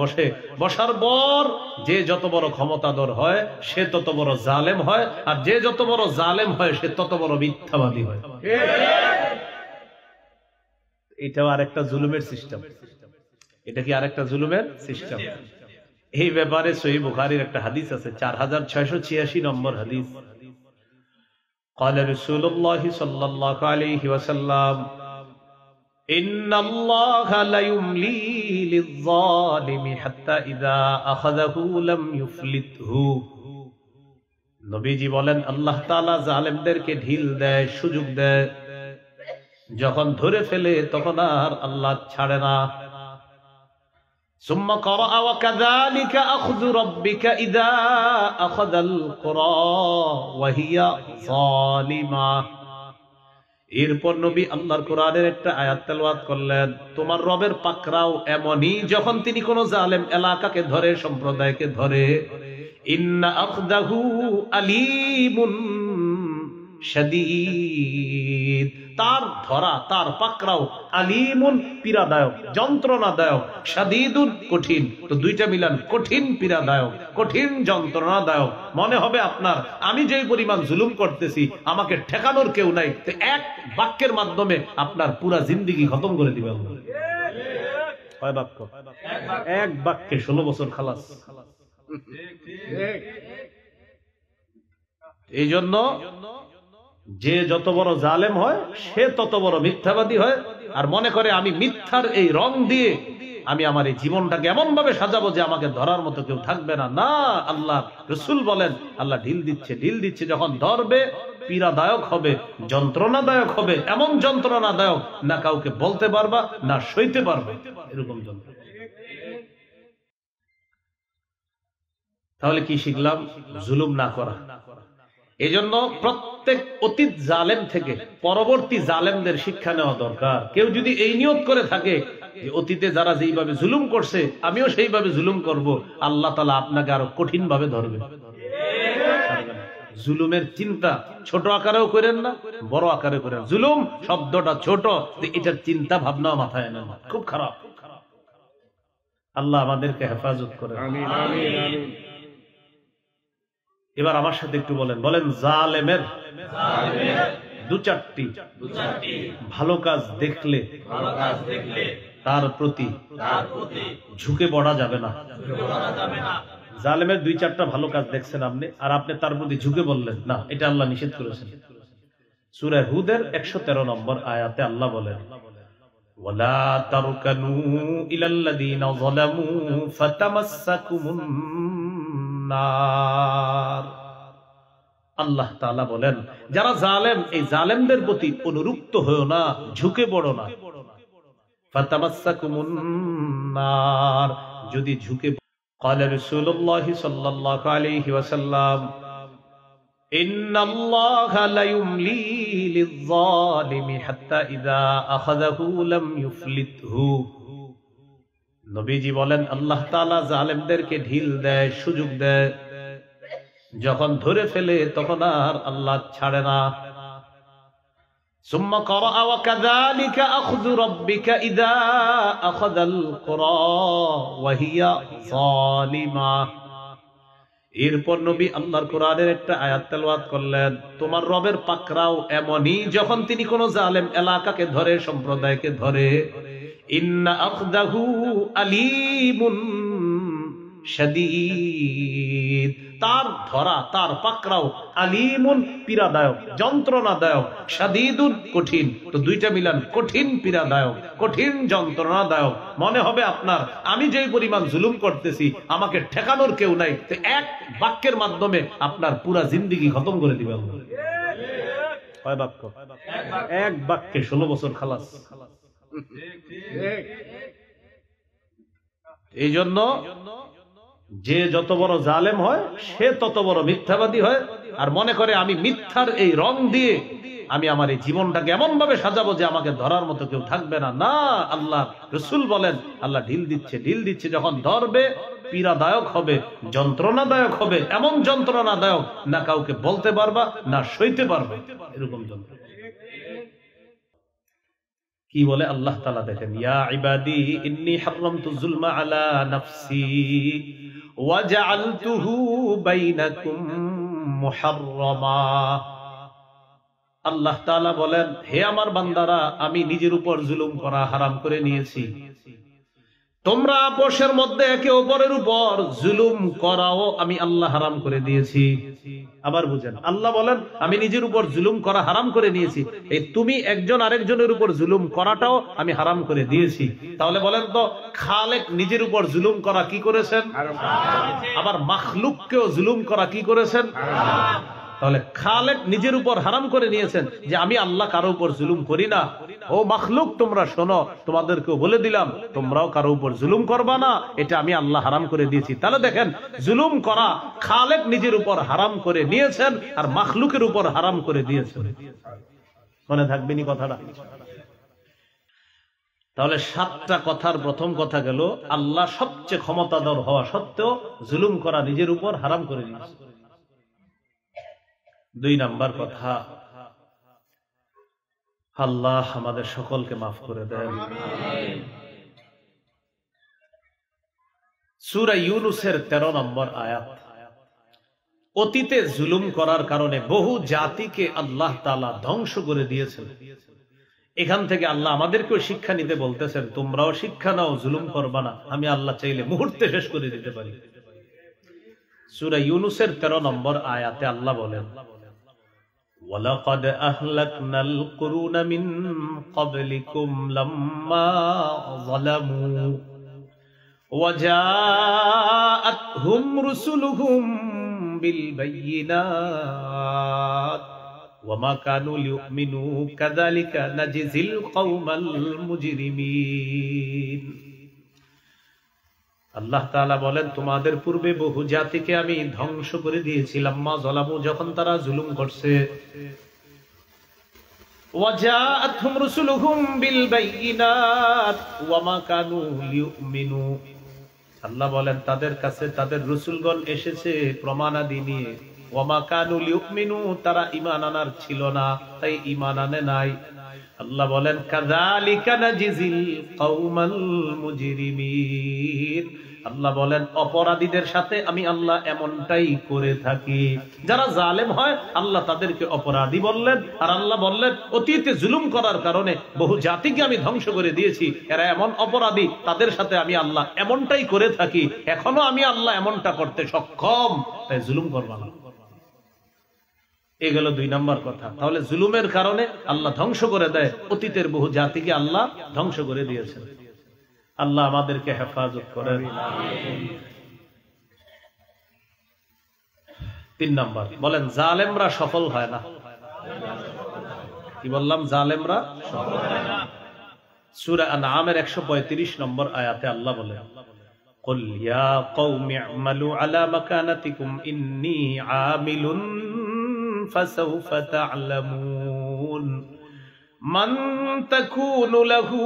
বসার পর যে যত বড় ক্ষমতাধর হয় সে তত বড় জালেম হয়, আর যে যত বড় জালেম হয় সে তত বড় মিথ্যাবাদী হয়। এটাও আরেকটা জুলুমের সিস্টেম। এটা কি আরেকটা জুলুমের সিস্টেম? এই ব্যাপারে সহিহ বুখারীর একটা হাদিস আছে, 4686 নম্বর হাদিস। قال رسول الله صلى الله عليه وسلم إن الله لا يملي للظالم حتى إذا أخذه لم يفلته। নবীজি বলেন, আল্লাহ তাআলা জালেমদেরকে ঢিল দেয়, সুযোগ দেয়, যখন ধরে ফেলে তখন আর আল্লাহ ছাড়ে না। ثم قرأ وكذلك أخذ ربك إذا أخذ القرى وهي ظالمة। এরপর নবী আল্লাহর কোরআনের একটা আয়াত তেলাওয়াত করলেন, তোমার রবের পাকড়াও এমনই যখন তিনি কোন জালেম এলাকাকে ধরে, সম্প্রদায়কে ধরে, ইন্না আখদাহু আলীমুন শাদীদ, তার ধরা তার পাকড়াও, আলিমুন পীড়াদায়ক যন্ত্রণাদায়ক, শাদীদুন কঠিন। তো দুইটা মিলান, কঠিন পীড়াদায়ক, কঠিন যন্ত্রণাদায়ক। মনে হবে আপনার আমি যেই পরিমাণ জুলুম করতেছি আমাকে ঠেকানোর কেউ নাই, তো এক বাক্যের মাধ্যমে আপনার পুরা জিন্দেগি খতম করে দিবে আল্লাহ। কয় বাক্য? এক বাক্যে 16 বছর খালাস। এই জন্য যে যত বড় জালেম হয় সে তত বড় মিথ্যাবাদী হয়, আর মনে করে আমি মিথ্যার এই রং দিয়ে আমি আমার এই জীবনটাকে এমন ভাবে সাজাবো যে আমাকে ধরার মতো কেউ থাকবে না। না, আল্লাহ রসুল বলেন আল্লাহ ঢিল দিচ্ছে, যখন ধরবে পীড়াদায়ক হবে, যন্ত্রণাদায়ক হবে, এমন যন্ত্রণাদায়ক না কাউকে বলতে পারবা না সইতে পারবা, এরকম যন্ত্রণা। তাহলে কি শিখলাম? জুলুম না করা। এই জন্য প্রত্যেক অতীত জালেম থেকে পরবর্তী জালেমদের শিক্ষা নেওয়া দরকার। কেউ যদি এই নিয়ত করে থাকে যে অতীতে যারা যেইভাবে জুলুম করছে আমিও সেইভাবে জুলুম করব, আল্লাহ তাআলা আপনাকে আরো কঠিন ভাবে ধরবে। জুলুমের চিন্তা ছোট আকারেও করেন না, বড় আকারে করেন। জুলুম শব্দটা ছোট, এটার চিন্তা ভাবনা মাথায় নেন, খুব খারাপ। আল্লাহ আমাদেরকে হেফাজত করেন। আমিন আমিন আমিন। এবার আমার সাথে একটু বলেন জালেমের দু চারটি ভালো কাজ দেখলে তার প্রতি ঝুঁকে পড়া যাবে না। জালেমের 2-4টা ভালো কাজ দেখছেন আপনি, আর আপনি তার প্রতি ঝুঁকে বললেন না, এটা আল্লাহ নিষেধ করেছেন। সূরা হুদের 113 নম্বর আয়াতে আল্লাহ বলেন, ওয়ালা তারকানু ইলাল্লাযীনা যালামু ফাতামাসসাকুমুন নার। আল্লাহ তাআলা বলেন যারা জালেম, এই জালেমদের প্রতি অনুরক্ত হয়ো না, ঝুঁকে পড়ো না। ফাতামাসসাকুমুন নার, যদি ঝুঁকে। قال رسول الله صلى الله عليه وسلم إن الله لا يملي للظالم حتى إذا أخذه لم يفلته। নবীজি বলেন আল্লাহ তাআলা জালেমদেরকে ঢিল দেয়, সুযোগ দেয়, যখন ধরে ফেলে তখন আর আল্লাহ ছাড়ে না। ثم قرأ وكذلك أخذ ربك إذا أخذ القرى وهي ظالمة। এরপর নবী আল্লাহর কোরআনের একটা আয়াত তেলাওয়াত করলেন, তোমার রবের পাকড়াও এমনই যখন তিনি কোন জালেম এলাকাকে ধরে, সম্প্রদায়কে ধরে। ইন্না আখদাহু আলিমুন শাদীদ, তার ধরা তার পাকড়াও, আলিমুন পীড়াদায়ক যন্ত্রণাদায়ক, শাদীদুন কঠিন। তো দুইটা মিলান, কঠিন পীড়াদায়ক, কঠিন যন্ত্রণাদায়ক। মনে হবে আপনার আমি যেই পরিমাণ জুলুম করতেছি আমাকে ঠেকানোর কেউ নাই, তো এক বাক্যের মাধ্যমে আপনার পুরা জিন্দেগি খতম করে দিবে আল্লাহ। কয় বাক্য? এক বাক্যে 16 বছর খালাস। এই জন্য যে যত বড় জালেম হয় সে তত বড় মিথ্যাবাদী হয়, আর মনে করে আমি মিথ্যার এই রং দিয়ে আমি আমার এই জীবনটাকে এমন ভাবে সাজাবো যে আমাকে ধরার মতো কেউ থাকবে না। না, আল্লাহ রসুল বলেন আল্লাহ ঢিল দিচ্ছে, যখন ধরবে পীড়াদায়ক হবে, যন্ত্রণাদায়ক হবে, এমন যন্ত্রণাদায়ক না কাউকে বলতে পারবা না সইতে পারবা, এরকম যন্ত্রণা। কি বলে আল্লাহ তাআলা দেখেন, ইয়া ইবাদি ইন্নী হারামতু যুলমা আলা নাফসি ওয়া জাআলতুহু বাইনাকুম মুহাররামা। আল্লাহ তাআলা বলেন, হে আমার বান্দারা, আমি নিজের উপর জুলুম করা হারাম করে নিয়েছি, তোমরা আপোষের মধ্যে একে অপরের উপর জুলুম করাও আমি আল্লাহ হারাম করে দিয়েছি। আবার বুঝেন, আল্লাহ বলেন আমি নিজের উপর জুলুম করা হারাম করে নিয়েছি, এই তুমি একজন আরেকজনের উপর জুলুম করাটাও আমি হারাম করে দিয়েছি। তাহলে বলেন তো, খালেক নিজের উপর জুলুম করা কি করেছেন? আবার মাখলুককেও জুলুম করা কি করেছেন? তাহলে খালেক নিজের উপর হারাম করে নিয়েছেন যে আমি আল্লাহ কারো উপর জুলুম করি না। ও মাখলুক তোমরা শোনো, তোমাদেরকেও বলে দিলাম তোমরাও কারো উপর জুলুম করবা না, এটা আমি আল্লাহ হারাম করে দিয়েছি। তাহলে দেখেন, জুলুম করা খালেক নিজের উপর হারাম করে নিয়েছেন আর মাখলুকের উপর হারাম করে দিয়েছেন। মনে থাকবেনি কথাটা? তাহলে 7টা কথার প্রথম কথা গেল আল্লাহ সবচেয়ে ক্ষমতাধর হওয়া সত্ত্বেও জুলুম করা নিজের উপর হারাম করে দিয়েছে। 2 নাম্বার কথা, আল্লাহ আমাদের সকলকে মাফ করে দেন। সূরা ইউনূসের 13 নম্বর আয়াত। অতীতে জুলুম করার কারণে বহু জাতিকে আল্লাহ তাআলা ধ্বংস করে দিয়েছেন। এখান থেকে আল্লাহ আমাদেরকেও শিক্ষা নিতে বলতেছেন, তোমরাও শিক্ষা নাও, জুলুম করবা না। আমি আল্লাহ চাইলে মুহূর্তে শেষ করে দিতে পারি। সূরা ইউনূসের 13 নম্বর আয়াতে আল্লাহ বলেন, ওয়ালাকাদ আহলাকনাল কুরুনা মিন ক্বাবলিকুম লাম্মা যালামু ওয়াজাআতহুম রুসুলুহুম বিল বায়িনাত ওয়ামা কানু লিউমিনু কাযালিকা নাজিজিল কওমাল মুজরিমিন। আল্লাহ তাআলা বলেন, তোমাদের পূর্বে বহু জাতিকে আমি ধ্বংস করে দিয়েছিলাম মা যালামু, যখন তারা জুলুম করছে। ওয়াজাআতহুম রুসুলুহুম বিল বায়িনাত ওয়ামা কানু লিউমিনু। আল্লাহ বলেন, তাদের কাছে তাদের রাসূলগণ এসেছে প্রমাণাদি নিয়ে। ওয়ামা কানু লিউমিনু, তারা ঈমান আনার ছিল না, তাই ঈমান আনে নাই। আল্লাহ বলেন, কাযালিকা নাজিজিল কওমাল মুজরিমিন। আল্লাহ বলেন, অপরাধীদের সাথে আমি আল্লাহ এমনটাই করে থাকি। যারা জালেম হয় আল্লাহ তাদেরকে অপরাধী বললেন, আর আল্লাহ বললেন অতীতে জুলুম করার কারণে বহু জাতিকে আমি ধ্বংস করে দিয়েছি। এরা এমন অপরাধী, তাদের সাথে আমি আল্লাহ এমনটাই করে থাকি। এখনো আমি আল্লাহ এমনটা করতে সক্ষম, তাই জুলুম করবা না। এই গেল 2 নম্বর কথা। তাহলে জুলুমের কারণে আল্লাহ ধ্বংস করে দেয়, অতীতের বহু জাতিকে আল্লাহ ধ্বংস করে দিয়েছেন। আল্লাহ আমাদেরকে হেফাজত করেন। 3 নম্বর বলেন, জালেমরা সফল হয় না। কি বললাম? জালেমরা সফল হয় না। সূরা আনআমের 135 নম্বর আয়াতে আল্লাহ বলেন, কুল ইয়া কওমি আমালু আলা মাকানাতিকুম ইন্নী আমিলুন ফাসাউফা তা'লামুন মান তাকুনু লাহু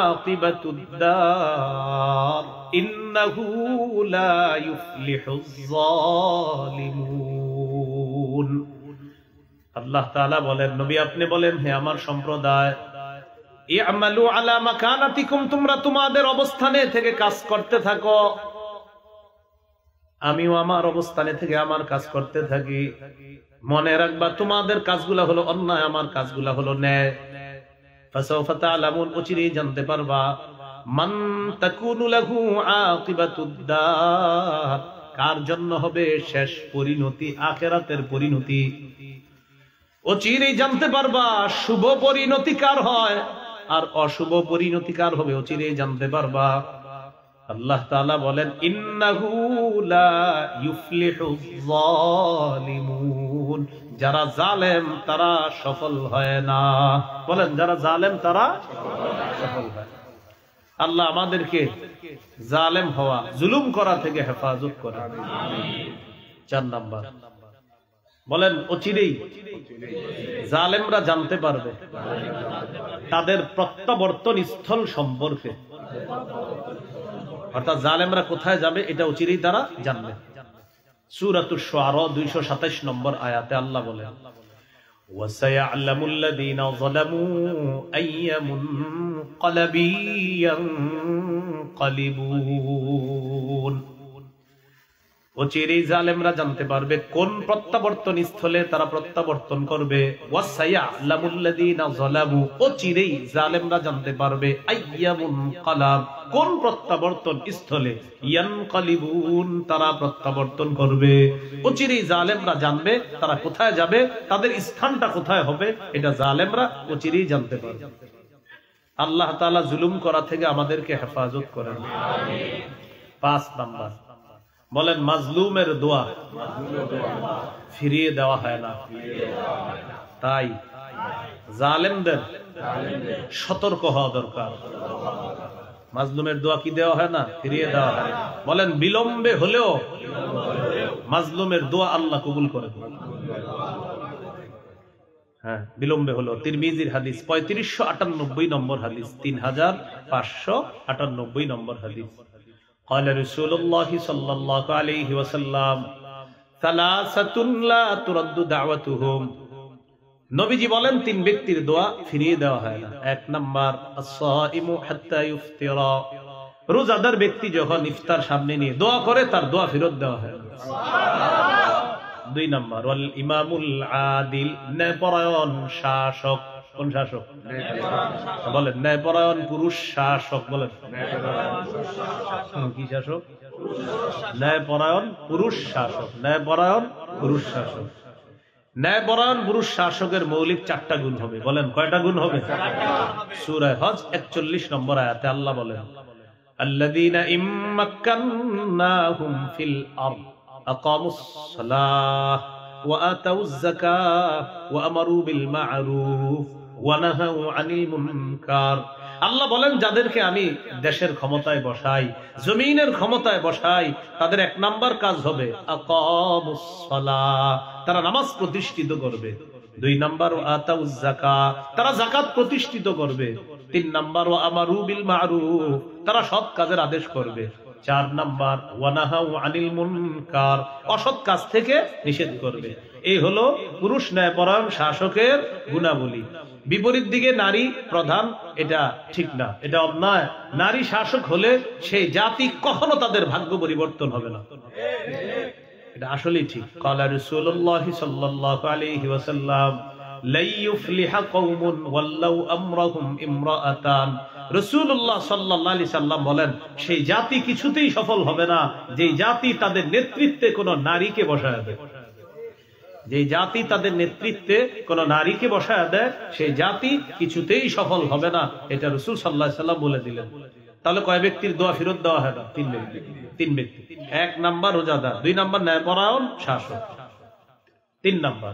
আকিবাতুদ দার ইন্নাহু লা ইউফলিহুজ যালিমুন। আল্লাহ তাআলা বলেন, নবী আপনি বলেন, হে আমার সম্প্রদায়, ই'মালু আলা মাকানাতিকুম, তোমরা তোমাদের অবস্থানে থেকে কাজ করতে থাকো, আমিও আমার অবস্থানে থেকে আমার কাজ করতে থাকি। মনে রাখবা, তোমাদের কাজগুলা হলো অন্যায়, আমার কাজগুলা হলো ন্যায়। ফাসাউফা তা'লামুন, অচিরেই জানতে পারবা। মান তাকুনু লাহু আকিবাতুদ দার, কার জন্য হবে শেষ পরিণতি, আখিরাতের পরিণতি। অচিরেই জানতে পারবা শুভ পরিণতি কার হয় আর অশুভ পরিণতি কার হবে, অচিরেই জানতে পারবা। আল্লাহ তাআলা বলেন, ইন্নাহু লা ইউফলিহুজ যালিমুন, যারা জালেম তারা সফল হয় না। বলেন, যারা জালেম তারা সফল হয়। আল্লাহ আমাদেরকে জালেম হওয়া, জুলুম করা থেকে হেফাজত করে। আমিন। 4 নাম্বার বলেন, অচিরেই জালেমরা জানতে পারবে তাদের প্রত্যাবর্তন স্থল সম্পর্কে, অর্থাৎ জালেমরা কোথায় যাবে এটা অচিরেই তারা জানবে। সূরাতুশ শুআরা 227 নম্বর আয়াতে আল্লাহ বলেন, ওয়াসায়া'লামুল লাযীনা যালামু আইয়া মুনকালাবি ইয়ানকালিবুন। অচিরেই জালেমরা জানতে পারবে কোন প্রত্যাবর্তন স্থলে তারা প্রত্যাবর্তন করবে। ওয়াসায়া'লামুল লাযীনা যালামু, অচিরেই জালেমরা জানতে পারবে আইয়া মুনকালাব, কোন প্রত্যাবর্তন স্থলে ইয়ানকালিবুন, তারা প্রত্যাবর্তন করবে। অচিরেই জালেমরা জানবে তারা কোথায় যাবে, তাদের স্থানটা কোথায় হবে, এটা জালেমরা অচিরেই জানতে পারবে। আল্লাহ তাআলা জুলুম করা থেকে আমাদেরকে হেফাজত করেন। আমিন। 5 নাম্বার বলেন, মাজলুমের দোয়া ফিরিয়ে দেওয়া হয় না। তাই জালেমদের সতর্ক হওয়া দরকার। মাজলুমের দোয়া কি দেওয়া হয় না? ফিরিয়ে দেওয়া হয়। বলেন, বিলম্বে হলেও মাজলুমের দোয়া আল্লাহ কবুল করে। হ্যাঁ, বিলম্বে হলো। তিরমিজির হাদিস 3598 নম্বর হাদিস, 3598 নম্বর হাদিস। قال رسول الله صلى الله عليه وسلم ثلاثة لا ترد دعوتهم নবীজি বলেন তিন ব্যক্তির দোয়া ফিরিয়ে দেওয়া হয় না। এক নাম্বার as-সাইমু হাত্তা ইফতিরা, রোজাদার ব্যক্তি যখন ইফতার সামনে নিয়ে দোয়া করে তার দোয়া ফেরত দেওয়া হয় না। দুই নাম্বার ওয়াল ইমামুল আদিল, ন্যায়পরায়ণ শাসক। কোন শাসক? বলেন ন্যায়পরায়ণ পুরুষ শাসক। বলেন কি শাসক? ন্যায়পরায়ণ পুরুষ শাসক। ন্যায়পরায়ণ পুরুষ শাসক। ন্যায়পরায়ণ পুরুষ শাসকের মৌলিক চারটা গুণ হবে। বলেন কয়টা গুণ হবে? সূরা হজ 41 নম্বর আয়াতে আল্লাহ বলেন আল্লাযীনা ইম্মাক্কান্নাহুম ফিল আরদ আকামুস সালাহ ওয়া আতাউয যাকাহ ওয়া আমারু বিল মা'রুফ ওয়া নাহাউ আনিল মুনকার। আল্লাহ বলেন যাদেরকে আমি দেশের ক্ষমতায় বসাই, জমিনের ক্ষমতায় বসাই, তাদের এক নাম্বার কাজ হবে আকামুস সালাহ, তারা নামাজ প্রতিষ্ঠিত করবে। দুই নাম্বার আতাউয যাকাত, তারা যাকাত প্রতিষ্ঠিত করবে। তিন নাম্বার আমারু বিল মা'রুফ, তারা সৎ কাজের আদেশ করবে। চার নাম্বার ওয়া নাহাউ আনিল মুনকার, অসৎ কাজ থেকে নিষেধ করবে। এই হলো পুরুষ ন্যায়পরায়ণ শাসকের গুণাবলী। বিপরীত দিকে নারী প্রধান, এটা ঠিক না, এটা অন্যায়। নারী শাসক হলে সেই জাতি কখনো তাদের ভাগ্য পরিবর্তন হবে না। এটা আসলেই ঠিক। ক্বালা রাসূলুল্লাহ সাল্লাল্লাহু আলাইহি ওয়াসাল্লাম লা ইউফলিহা কওমুন ওয়াল্লাউ আমরাহুম ইমরাআতান। রাসূলুল্লাহ সাল্লাল্লাহু আলাইহি সাল্লাম বলেন সেই জাতি কিছুতেই সফল হবে না যে জাতি তাদের নেতৃত্বে কোনো নারীকে বসায় দেয়। যে জাতি তাদের নেতৃত্বে কোন নারীকে বসায় দেয় সেই জাতি কিছুতেই সফল হবে না, এটা রাসূল সাল্লাল্লাহু আলাইহি সাল্লাম বলে দিলেন। তাহলে কয় ব্যক্তির দোয়া ফেরত দেওয়া হয় না? তিন ব্যক্তি। তিন ব্যক্তি। এক নাম্বার রোজাদার, দুই নাম্বার ন্যায়পরায়ণ শাসক, তিন নাম্বার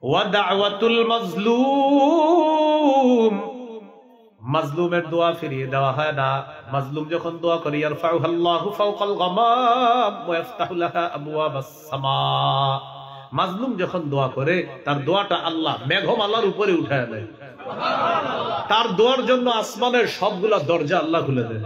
ওয়া দাওয়াতুল মাজলুম, মাজলুমের দোয়া ফিরিয়ে দেওয়া হয় না। মাজলুম যখন দোয়া করে ইয়ারফাউহাল্লাহু ফাওকাল গামাম ওয়া ইফতাহু লাহা আবওয়াবাস সামা, মাজলুম যখন দোয়া করে তার দোয়াটা আল্লাহ মেঘমালার উপরে উঠায় দেয়। তার দোয়ার জন্য আসমানের সবগুলা দরজা আল্লাহ খুলে দেয়।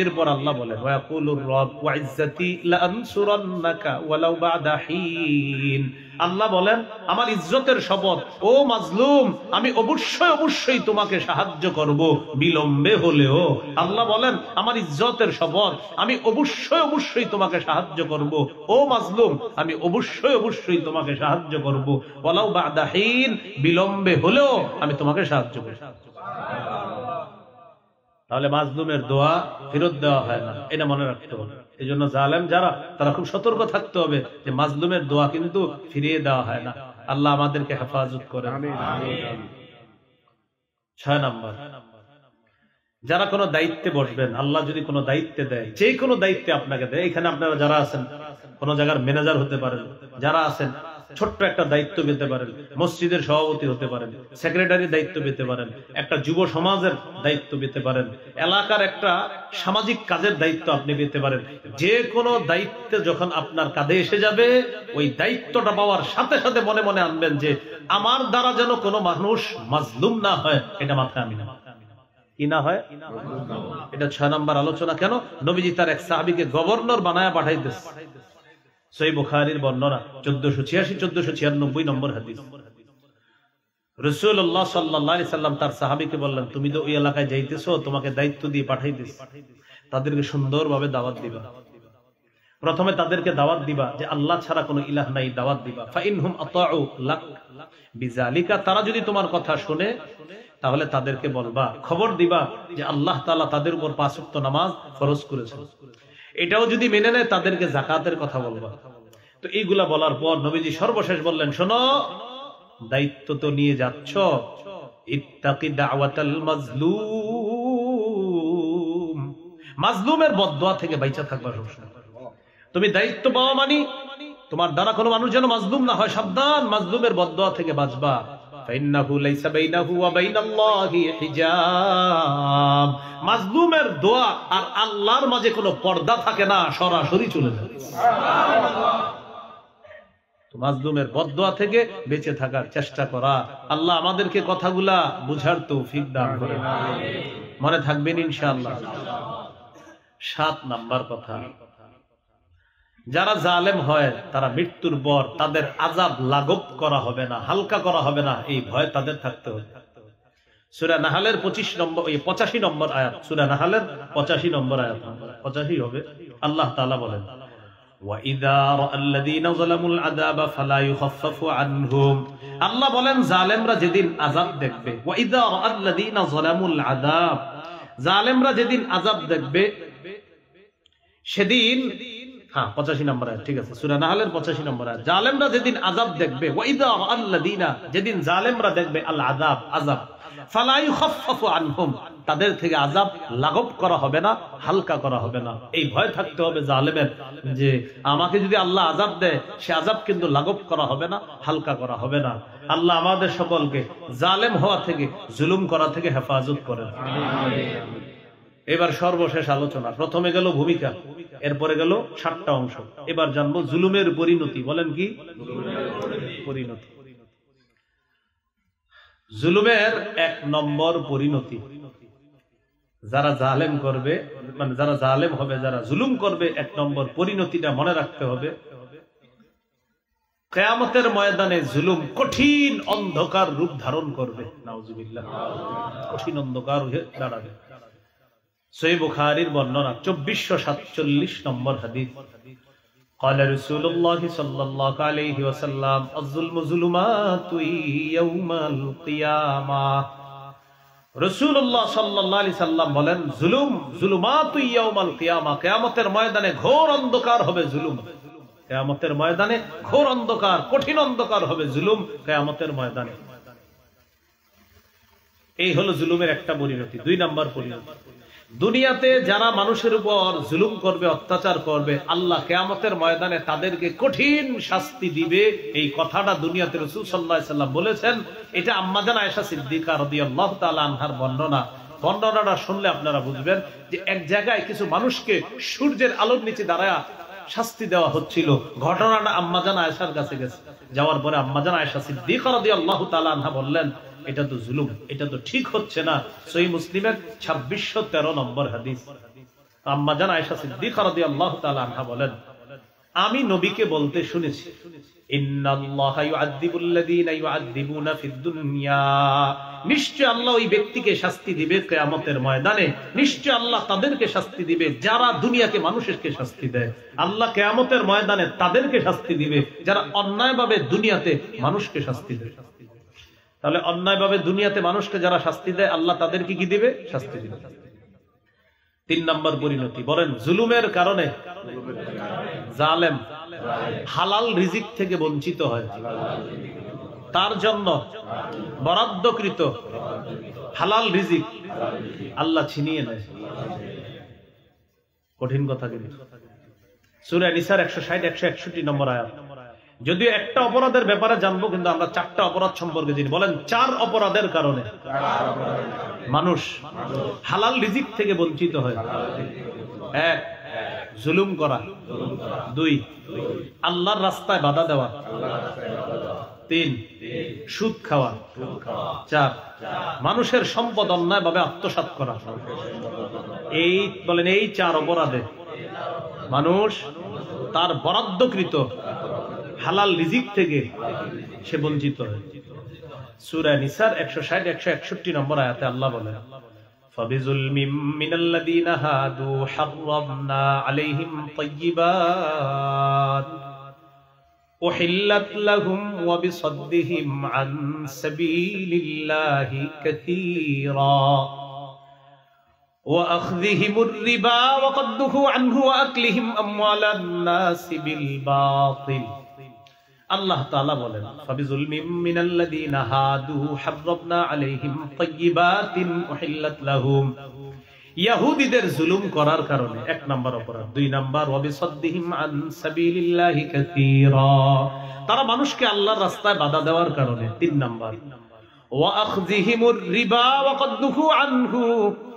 এরপর আল্লাহ বলেন ওয়া ইয়াকুলুর রাব ওয়া ইজ্জাতি লা আনসুরান্নাকা ওয়ালাউ বা'দা হিন। আল্লাহ বলেন আমার ইজ্জতের শপথ, ও মাজলুম আমি অবশ্যই অবশ্যই তোমাকে সাহায্য করব, বিলম্বে হলেও। আল্লাহ বলেন আমার ইজ্জতের শপথ, আমি অবশ্যই অবশ্যই তোমাকে সাহায্য করব, ও মাজলুম আমি অবশ্যই অবশ্যই তোমাকে সাহায্য করব, ওয়ালাউ বা'দা হিন, বিলম্বে হলেও আমি তোমাকে সাহায্য করব। তাহলে মাজলুমের দোয়া ফেরত দেওয়া হয় না, এটা মনে রাখতে হবে। এই জন্য জালেম যারা, তারা খুব সতর্ক থাকতে হবে যে মাজলুমের দোয়া কিন্তু ফিরিয়ে দেওয়া হয় না। আল্লাহ আমাদেরকে হেফাজত করেন। ছয় নাম্বার, যারা কোনো দায়িত্বে বসবেন, আল্লাহ যদি কোনো দায়িত্বে দেয়, যে কোনো দায়িত্বে আপনাকে দেয়, এখানে আপনারা যারা আছেন কোন জায়গার ম্যানেজার হতে পারেন, যারা আছেন ছোট্ট একটা দায়িত্ব পেতে পারেন, মসজিদের সভাপতি হতে পারেন, সেক্রেটারি দায়িত্ব পেতে পারেন, একটা যুব সমাজের দায়িত্ব পেতে পারেন, এলাকার একটা সামাজিক কাজের দায়িত্ব আপনি পেতে পারেন। যে কোনো দায়িত্ব যখন আপনার কাঁধে এসে যাবে, ওই দায়িত্বটা পাওয়ার সাথে সাথে মনে মনে আনবেন যে আমার দ্বারা যেন কোনো মানুষ মাজলুম না হয়, এটা মাথায় আমি না, কি না হয়। এটা 6 নম্বর আলোচনা। কেন? নবীজি তার এক সাহাবীকে গভর্নর বানায়া পাঠাইতেছে। সহিহ বুখারীর বর্ণনা 1486-1496 নম্বর হাদিস। রাসূলুল্লাহ সাল্লাল্লাহু আলাইহি সাল্লাম তার সাহাবীকে বললেন তুমি তো ওই এলাকায় যাইতেছো, তোমাকে দায়িত্ব দিয়ে পাঠাইতেছি, তাদেরকে সুন্দরভাবে দাওয়াত দিবা। প্রথমে তাদেরকে দাওয়াত দিবা যে আল্লাহ ছাড়া কোনো ইলাহ নাই, দাওয়াত দিবা। ফাইনহুম আতাউ লাক বিযালিকা, তারা যদি তোমার কথা শুনে তাহলে তাদেরকে বলবা, খবর দিবা যে আল্লাহ তাআলা তাদের উপর 5 ওয়াক্ত নামাজ ফরজ করেছেন। এটাও যদি মেনে নেয় তাদেরকে যাকাতের কথা বলবা। তো এইগুলা বলার পর নবীজি সর্বশেষ বললেন, শোনো দায়িত্ব তো নিয়ে যাচ্ছ, ইত্তাকি দাওয়াতাল মাজলুম, মাজলুমের বদদোয়া থেকে বাইচা থাকবা সবসময়। তুমি দায়িত্ব পাওয়া মানে তোমার দ্বারা কোনো মানুষ যেন মাজলুম না হয়, সাবধান, মাজলুমের বদদোয়া থেকে বাঁচবা। ফাইন্নাহু লাইসা বাইনাহু ওয়া বাইনাল্লাহি হিজাব, মাজলুমের দোয়া আর আল্লাহর মাঝে কোনো পর্দা থাকে না, সরাসরি চলে যায়। তো মাজলুমের বদদোয়া থেকে বেঁচে থাকার চেষ্টা করা। আল্লাহ আমাদেরকে কথাগুলা বুঝার তৌফিক দান করেন। মনে থাকবেন ইনশাআল্লাহ। 7 নাম্বার কথা, যারা জালেম হয় তারা মৃত্যুর পর তাদের আযাব লাঘব করা হবে না, হালকা করা হবে না, এই ভয় তাদের থাকতে হবে। সূরা নাহলের 85 নম্বর আয়াত, সূরা নাহলের 85 নম্বর আয়াত, 85 হবে। আল্লাহ তাআলা বলেন, وَإِذَا رَأَى الَّذِينَ ظَلَمُوا الْعَذَابَ فَلَا يُخَفَّفُ عَنْهُمْ। আল্লাহ বলেন জালেমরা যেদিন আযাব দেখবে, وَإِذَا رَأَى الَّذِينَ ظَلَمُوا الْعَذَابَ, জালেমরা যেদিন আযাব দেখবে সেদিন, 85 নম্বর আয়াত, ঠিক আছে, সূরা নাহলের 85 নম্বর আয়াত। জালেমরা যেদিন আযাব দেখবে, وَإِذَا رَأَى الَّذِينَ, যেদিন জালেমরা দেখবে আল আযাব, আযাব, ফালা ইউখাফফাফু আনহুম, তাদের থেকে আযাব লাঘব করা হবে না, হালকা করা হবে না। এই ভয় থাকতে হবে জালেমের যে আমাকে যদি আল্লাহ আযাব দেয়, সে আযাব কিন্তু লাঘব করা হবে না, হালকা করা হবে না। আল্লাহ আমাদের সকলকে জালেম হওয়া থেকে, জুলুম করা থেকে হেফাজত করেন। এবার সর্বশেষ আলোচনা, প্রথমে গেল ভূমিকা, এরপরে গেল 7টা অংশ। এবার জানবো জুলুমের পরিণতি। বলেন কি পরিণতি? জুলুমের 1 নম্বর পরিণতি, যারা জালেম করবে, মানে যারা জালেম হবে, যারা জুলুম করবে, 1 নম্বর পরিণতিটা মনে রাখতে হবে, কিয়ামতের ময়দানে জুলুম কঠিন অন্ধকার রূপ ধারণ করবে। নাউজুবিল্লাহ, কঠিন অন্ধকার হয়ে দাঁড়াবে। সহিহ বুখারীর বর্ণনা, 2447 নম্বর হাদিস, قال رسول الله صلى الله عليه وسلم الظلم ظلمات يوم القيامة। রাসূলুল্লাহ সাল্লাল্লাহু আলাইহি সাল্লাম বলেন, জুলুম জুলুমাত ইয়াউমাল কিয়ামা, কিয়ামতের ময়দানে ঘোর অন্ধকার হবে জুলুম। কিয়ামতের ময়দানে ঘোর অন্ধকার, কঠিন অন্ধকার হবে জুলুম কিয়ামতের ময়দানে। এই হলো জুলুমের একটা পরিণতি। 2 নম্বর পরিণতি, দুনিয়াতে যারা মানুষের উপর জুলুম করবে, অত্যাচার করবে, আল্লাহ কিয়ামতের ময়দানে তাদেরকে কঠিন শাস্তি দিবে। এই কথাটা দুনিয়াতে রাসূল সাল্লাল্লাহু আলাইহি সাল্লাম বলেছেন। এটা আম্মা জান আয়েশা সিদ্দিকা রাদিয়াল্লাহু তাআলা আনহার বর্ণনা। বর্ণনাটা শুনলে আপনারা বুঝবেন যে এক জায়গায় কিছু মানুষকে সূর্যের আলোর নিচে দাঁড়ায়া শাস্তি দেওয়া হচ্ছিল। ঘটনাটা আম্মা জান আয়েশার কাছে গেছে। যাওয়ার পরে আম্মা জান আয়েশা সিদ্দিকা রাদিয়াল্লাহু তাআলা আনহা বললেন, এটা তো জুলুম, এটা তো ঠিক হচ্ছে না। সহিহ মুসলিমের 2613 নম্বর হাদিস। আম্মা জান আয়েশা সিদ্দিকা রাদিয়াল্লাহু তাআলা আনহা বলেন, আমি নবীকে বলতে শুনেছি, ইন্নাল্লাহা ইউআযযিবুল্লাযীনা ইউআযযিবুনা ফিদ দুনিয়া, নিশ্চয় আল্লাহ ওই ব্যক্তিকে শাস্তি দিবে কিয়ামতের ময়দানে। নিশ্চয় আল্লাহ তাদেরকে শাস্তি দিবে যারা দুনিয়াকে মানুষকে শাস্তি দেয়। আল্লাহ কিয়ামতের ময়দানে তাদেরকে শাস্তি দিবে যারা অন্যায়ভাবে দুনিয়াতে মানুষকে শাস্তি দেয়। তাহলে অন্যায়ভাবে দুনিয়াতে মানুষকে যারা শাস্তি দেয়, আল্লাহ তাদেরকে কি দিবে? শাস্তি দিবে। 3 নম্বর পরিণতি, বলেন জুলুমের কারণে জালেম হালাল রিজিক থেকে বঞ্চিত হয়, তার জন্য বরাদ্দকৃত হালাল রিজিক আল্লাহ ছিনিয়ে নেয়। কঠিন কথা কিন্তু। সূরা নিসার 160-161 নম্বর আয়াত। যদিও একটা অপরাধের ব্যাপারে জানবো, কিন্তু আমরা 4টা অপরাধ সম্পর্কে জানি। বলেন 4 অপরাধের কারণে মানুষ হালাল রিজিক থেকে বঞ্চিত হয়। 1, জুলুম করা। 2, আল্লাহর রাস্তায় বাধা দেওয়া। 3, সুদ খাওয়া। 4, মানুষের সম্পদ অন্যায়ভাবে আত্মসাৎ করা। এই বলেন, এই 4 অপরাধে মানুষ তার বরাদ্দকৃত হালাল রিজিক থেকে সে বঞ্চিত হয়। সূরা নিসার 160-161 নম্বর আয়াতে আল্লাহ বলেন, ফাবিজুলমিম মিনাল্লাযীনা হাদু হাররামনা আলাইহিম তাইয়্যিবাত উহিল্লাত লাহুম ওয়া বিসাদদিহিম আন সাবিলিল্লাহি কাসীরা ওয়া আখযিহিমুর রিবা ওয়া কাদ্দুহু আনহু ওয়া আকলিহিম আমওয়ালান নাসি বিল বাতিল। আল্লাহ তাআলা বলেন, ফাবিজুলমিম মিনাল্লাযীনা হাদু হাররামনা আলাইহিম তাইয়্যিবাতিন উহিল্লাত লাহুম, ইহুদীদের জুলুম করার কারণে 1 নম্বর অপরাধ। 2 নম্বর, ওয়া বিসাদদিহিম আন সাবিলিল্লাহি কাসীরা, তারা মানুষকে আল্লাহর রাস্তায় বাধা দেওয়ার কারণে। 3 নম্বর, ওয়া আখযিহিমুর রিবা ওয়া কাদ্দুহু আনহু,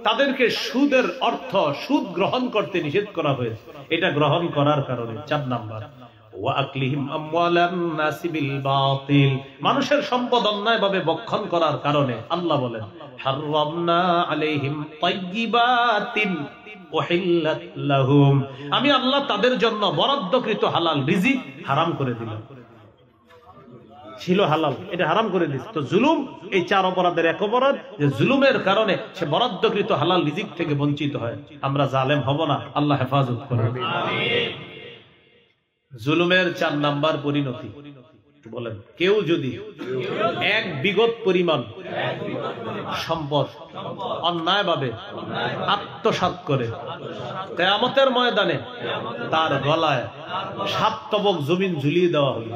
তাদেরকে সুদের অর্থ, সুদ গ্রহণ করতে নিষেধ করা হয়েছে, এটা গ্রহণ করার কারণে। 4 নম্বর, ওয়া আকলিহিম আমওয়ালান নাসি বিল বাতিল, মানুষের সম্পদ অন্যায়ভাবে ভক্ষণ করার কারণে। আল্লাহ বলেন, হাররামনা আলাইহিম তাইয়্যিবাতিন, উহিল্লাত লাহুম, আমি আল্লাহ তাদের জন্য বরাদ্দকৃত হালাল রিজিক হারাম করে দিলাম। ছিল হালাল, এটা হারাম করে দিস। তো জুলুম এই 4 অপরাধের এক অপরাধ যে জুলুমের কারণে সে বরাদ্দকৃত হালাল রিজিক থেকে বঞ্চিত হয়। আমরা জালেম হব না, আল্লাহ হেফাজত করবে। জুলুমের 4 নাম্বার পরিণতি বলেন, কেউ যদি 1 বিগত পরিমাণ সম্পদ অন্যায়ভাবে আত্মসাৎ করে, কিয়ামতের ময়দানে তার গলায় 7 তবক জমিন ঝুলিয়ে দেওয়া হবে।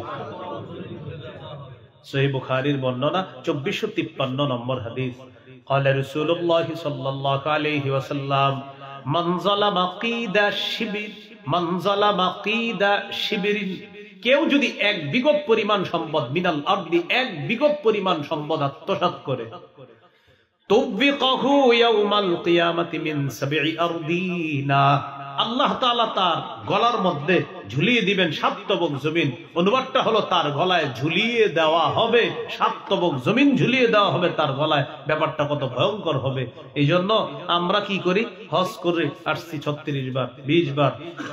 সহিহ বুখারীর বর্ণনা 2453 নম্বর হাদিস। قال رسول الله صلى الله عليه وسلم من ظلم قيد شبر من ظلم قيد شبر, কেউ যদি 1 বিগত পরিমাণ সম্পদ মিনাল আরদি 1 বিগত পরিমাণ সম্পদ আত্মসাৎ করে, তুবিকাহু ইয়াউমাল কিয়ামাতি মিন 7 আরদিনা, আল্লাহ তাআলা তার গলার মধ্যে ঝুলিয়ে দিবেন 7 তবক জমিন। অনুবাদটা হলো তার গলায় ঝুলিয়ে দেওয়া হবে 7 তবক জমিন ঝুলিয়ে দেওয়া হবে তার গলায়। ব্যাপারটা কত ভয়ঙ্কর হবে। এই জন্য আমরা কি করি, হজ করে আসছি 36 বার 20 বার।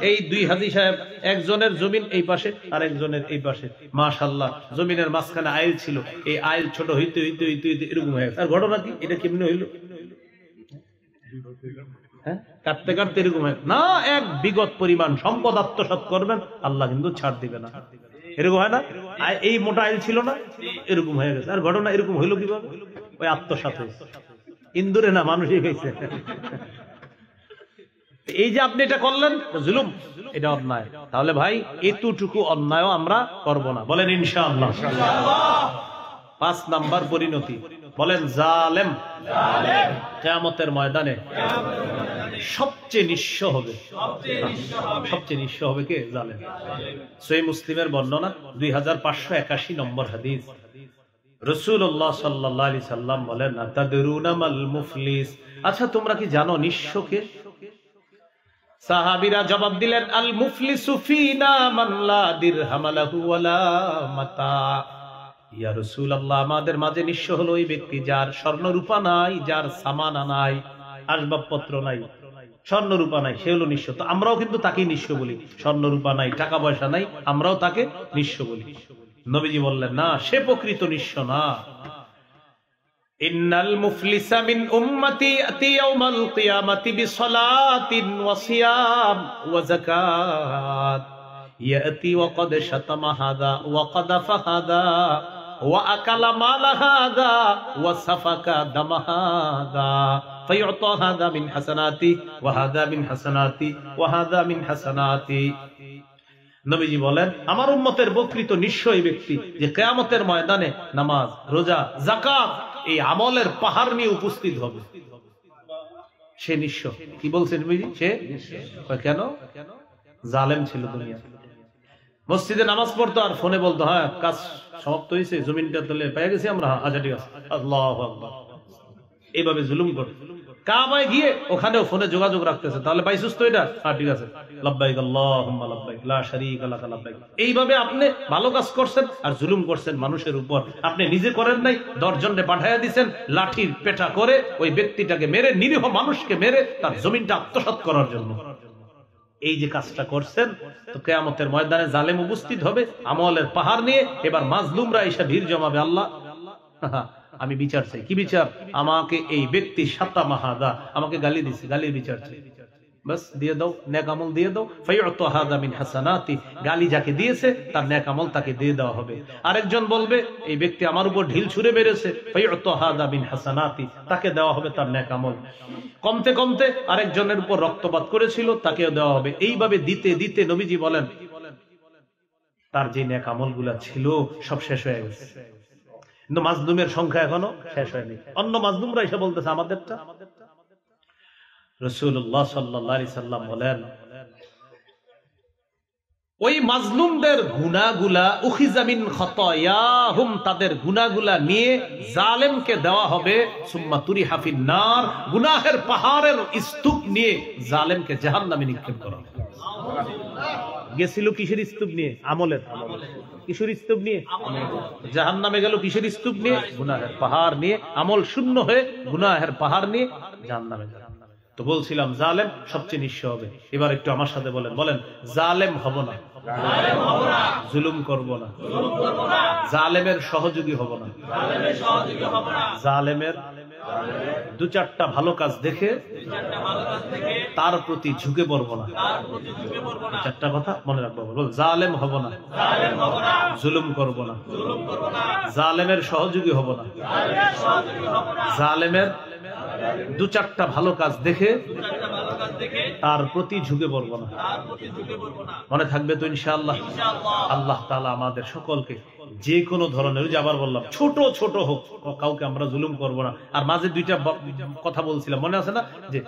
এই 2 হাজি সাহেব, একজনের জমিন এই পাশে আর একজনের এই পাশে, মাশাআল্লাহ জমিনের মাঝখানে আইল ছিল, এই আইল ছোট হইতে হইতে হইতে হইতে এরকম হয়ে গেছে। আর ঘটনা কি, এটা কেমনে হইল? কাটতে কাটতে এরকম না, 1 বিগত পরিমাণ সম্পদ আত্মসাৎ করবেন, আল্লাহ কিন্তু ছাড় দিবে না। এরকম হয় না, এই মোটা আইল ছিল না, এরকম হয়ে গেছে। আর ঘটনা এরকম হইলো কিভাবে? ওই আত্মসাৎ হয়েছে, ইন্দুরে না, মানুষই গেছে। এই যে আপনি এটা করলেন জুলুম, এটা অন্যায়। তাহলে ভাই এতটুকু অন্যায়ও আমরা করব না, বলেন ইনশাআল্লাহ। 5 নাম্বার পরিণতি বলেন, জালেম কিয়ামতের ময়দানে সবচেয়ে নিঃস্ব হবে। সবচেয়ে নিঃস্ব হবে কে? জালেম। সহিহ মুসলিমের বর্ণনা 2581 নম্বর হাদিস। রাসূলুল্লাহ সাল্লাল্লাহু আলাইহি সাল্লাম বলেন, আতাদরুনা মাল মুফলিস, আচ্ছা তোমরা কি জানো নিঃস্ব কে? সাহাবীরা জবাব দিলেন, আল মুফলিসু ফিনা মান লা দিরহাম লাহু ওয়ালা মাতা। ইয়া রাসূলুল্লাহ, আমাদের মাঝে নিঃস্ব হলো ওই ব্যক্তি যার স্বর্ণ রূপা নাই, যার সামানা নাই, আসবাবপত্র নাই, স্বর্ণ রূপা নাই, সে হলো নিঃস্ব। তো আমরাও কিন্তু তাকেই নিঃস্ব বলি। স্বর্ণ রূপা নাই, টাকা পয়সা নাই, আমরাও তাকে নিঃস্ব বলি। নবীজি বললেন, না, সে প্রকৃত নিঃস্ব না। ইন্নাল মুফলিসা মিন উম্মতি ইয়াতি ইয়াউমাল কিয়ামাতি বিসসালাতিন ওয়া সিয়াম ওয়া যাকাত, ইয়াতি ওয়া ক্বাদ শাতামা হাযা ওয়া ক্বাদাফা হাযা ওয়া আকালা মাল হাযা ওয়া সাফাকা দাম হাযা ফায়ুতা হাযা মিন হাসানাতি ওয়া হাযা মিন হাসানাতি ওয়া হাযা মিন হাসানাতি। নবীজি বলেন, আমার উম্মতের প্রকৃত নিঃস্ব এই ব্যক্তি যে কিয়ামতের ময়দানে নামাজ, রোজা, যাকাত এই আমলের পাহাড় নিয়ে উপস্থিত হবে। সে নিঃস্ব। কি বলছেন নবীজি? সে কেন? জালেম ছিল দুনিয়া। মসজিদে নামাজ পড়তো আর ফোনে বলতো, হ্যাঁ কাজ সমাপ্ত হয়েছে, জমিনটা তুলে পেয়ে গেছি আমরা, আচ্ছা ঠিক আছে, আল্লাহু আকবার। এইভাবে জুলুম করে কাবায় গিয়ে ওখানেও ফোনে যোগাযোগ রাখতেছে, তাহলে পাইছিস তো এটা? হ্যাঁ ঠিক আছে, লাব্বাইক আল্লাহুম্মা লাব্বাইক লা শারীকা লাকা লাব্বাইক। এইভাবে আপনি ভালো কাজ করছেন আর জুলুম করছেন মানুষের উপর। আপনি নিজে করেন নাই, 10 জনকে পাঠাইয়া দিয়েছেন লাঠির পেটা করে ওই ব্যক্তিটাকে মেরে, নিরীহ মানুষকে মেরে তার জমিনটা আত্মসাৎ করার জন্য। এই যে কাজটা করছেন, তো কিয়ামতের ময়দানে জালেম উপস্থিত হবে আমলের পাহাড় নিয়ে। এবার মাজলুমরা এসে ভিড় জমাবে, আল্লাহ আমি বিচার চাই। কি বিচার? আমাকে এই ব্যক্তি শাতামা হাযা, আমাকে গালি দিছে, গালির বিচার চাই। বাস দিয়ে দাও, নেক আমল দিয়ে দাও। ফায়ুতা হাযা মিন হাসানাতি, গালি যাকে দিয়েছে তার নেক আমল তাকে দিয়ে দেওয়া হবে। আরেকজন বলবে, এই ব্যক্তি আমার উপর ঢিল ছুঁড়ে মেরেছে, ফায়ুতা হাযা মিন হাসানাতি, তাকে দেওয়া হবে তার নেক আমল। কমতে কমতে আরেকজনের উপর রক্তপাত করেছিল, তাকেও দেওয়া হবে। এইভাবে দিতে দিতে নবীজি বলেন, তার যে নেক আমলগুলা ছিল সব শেষ হয়ে গেছে। কিন্তু মাজলুমের সংখ্যা এখনো শেষ হয়নি। অন্য মাজলুমরা এসে বলতেছে আমাদেরটা। রাসূলুল্লাহ সাল্লাল্লাহু আলাইহি সাল্লাম বলেন, ওই মাজলুমদের গুনাহগুলা উখিযা মিন খাতায়াহুম, তাদের গুনাহগুলা নিয়ে জালেমকে দেওয়া হবে। সুম্মা তুরিহা ফিন নার, গুনাহের পাহাড়ের স্তূপ নিয়ে জালেমকে জাহান্নামে নিক্ষেপ করা হবে। গেছিল কিসের স্তূপ নিয়ে? আমলের। কিসের স্তূপ নিয়ে? জাহান্নামে গেল কিসের স্তূপ নিয়ে? গুনাহের পাহাড় নিয়ে। আমল শূন্য হয়ে গুনাহের পাহাড় নিয়ে জাহান্নামে গেল। তো তো বলছিলাম জালেম সবচেয়ে নিঃস্ব হবে। এবার একটু আমার সাথে বলেন, বলেন জালেম হব না, জুলুম করব না, জালেমের সহযোগী হব না, জালেমের দু চারটা ভালো কাজ দেখে তার প্রতি ঝুঁকে পড়বো না। চারটা কথা মনে রাখবো, জালেম হব না, জুলুম করব না, জালেমের সহযোগী হব না, জালেমের দু চারটা ভালো কাজ দেখে তার প্রতি ঝুঁকে পড়বো না। মনে থাকবে তো ইনশাআল্লাহ? আল্লাহ তাআলা আমাদের সকলকে যে কোনো ধরনের, যে আবার বললাম ছোট ছোট হোক, কাউকে আমরা জুলুম করব না। আর মাঝে দুইটা কথা বলছিলাম, মনে আছে না, যে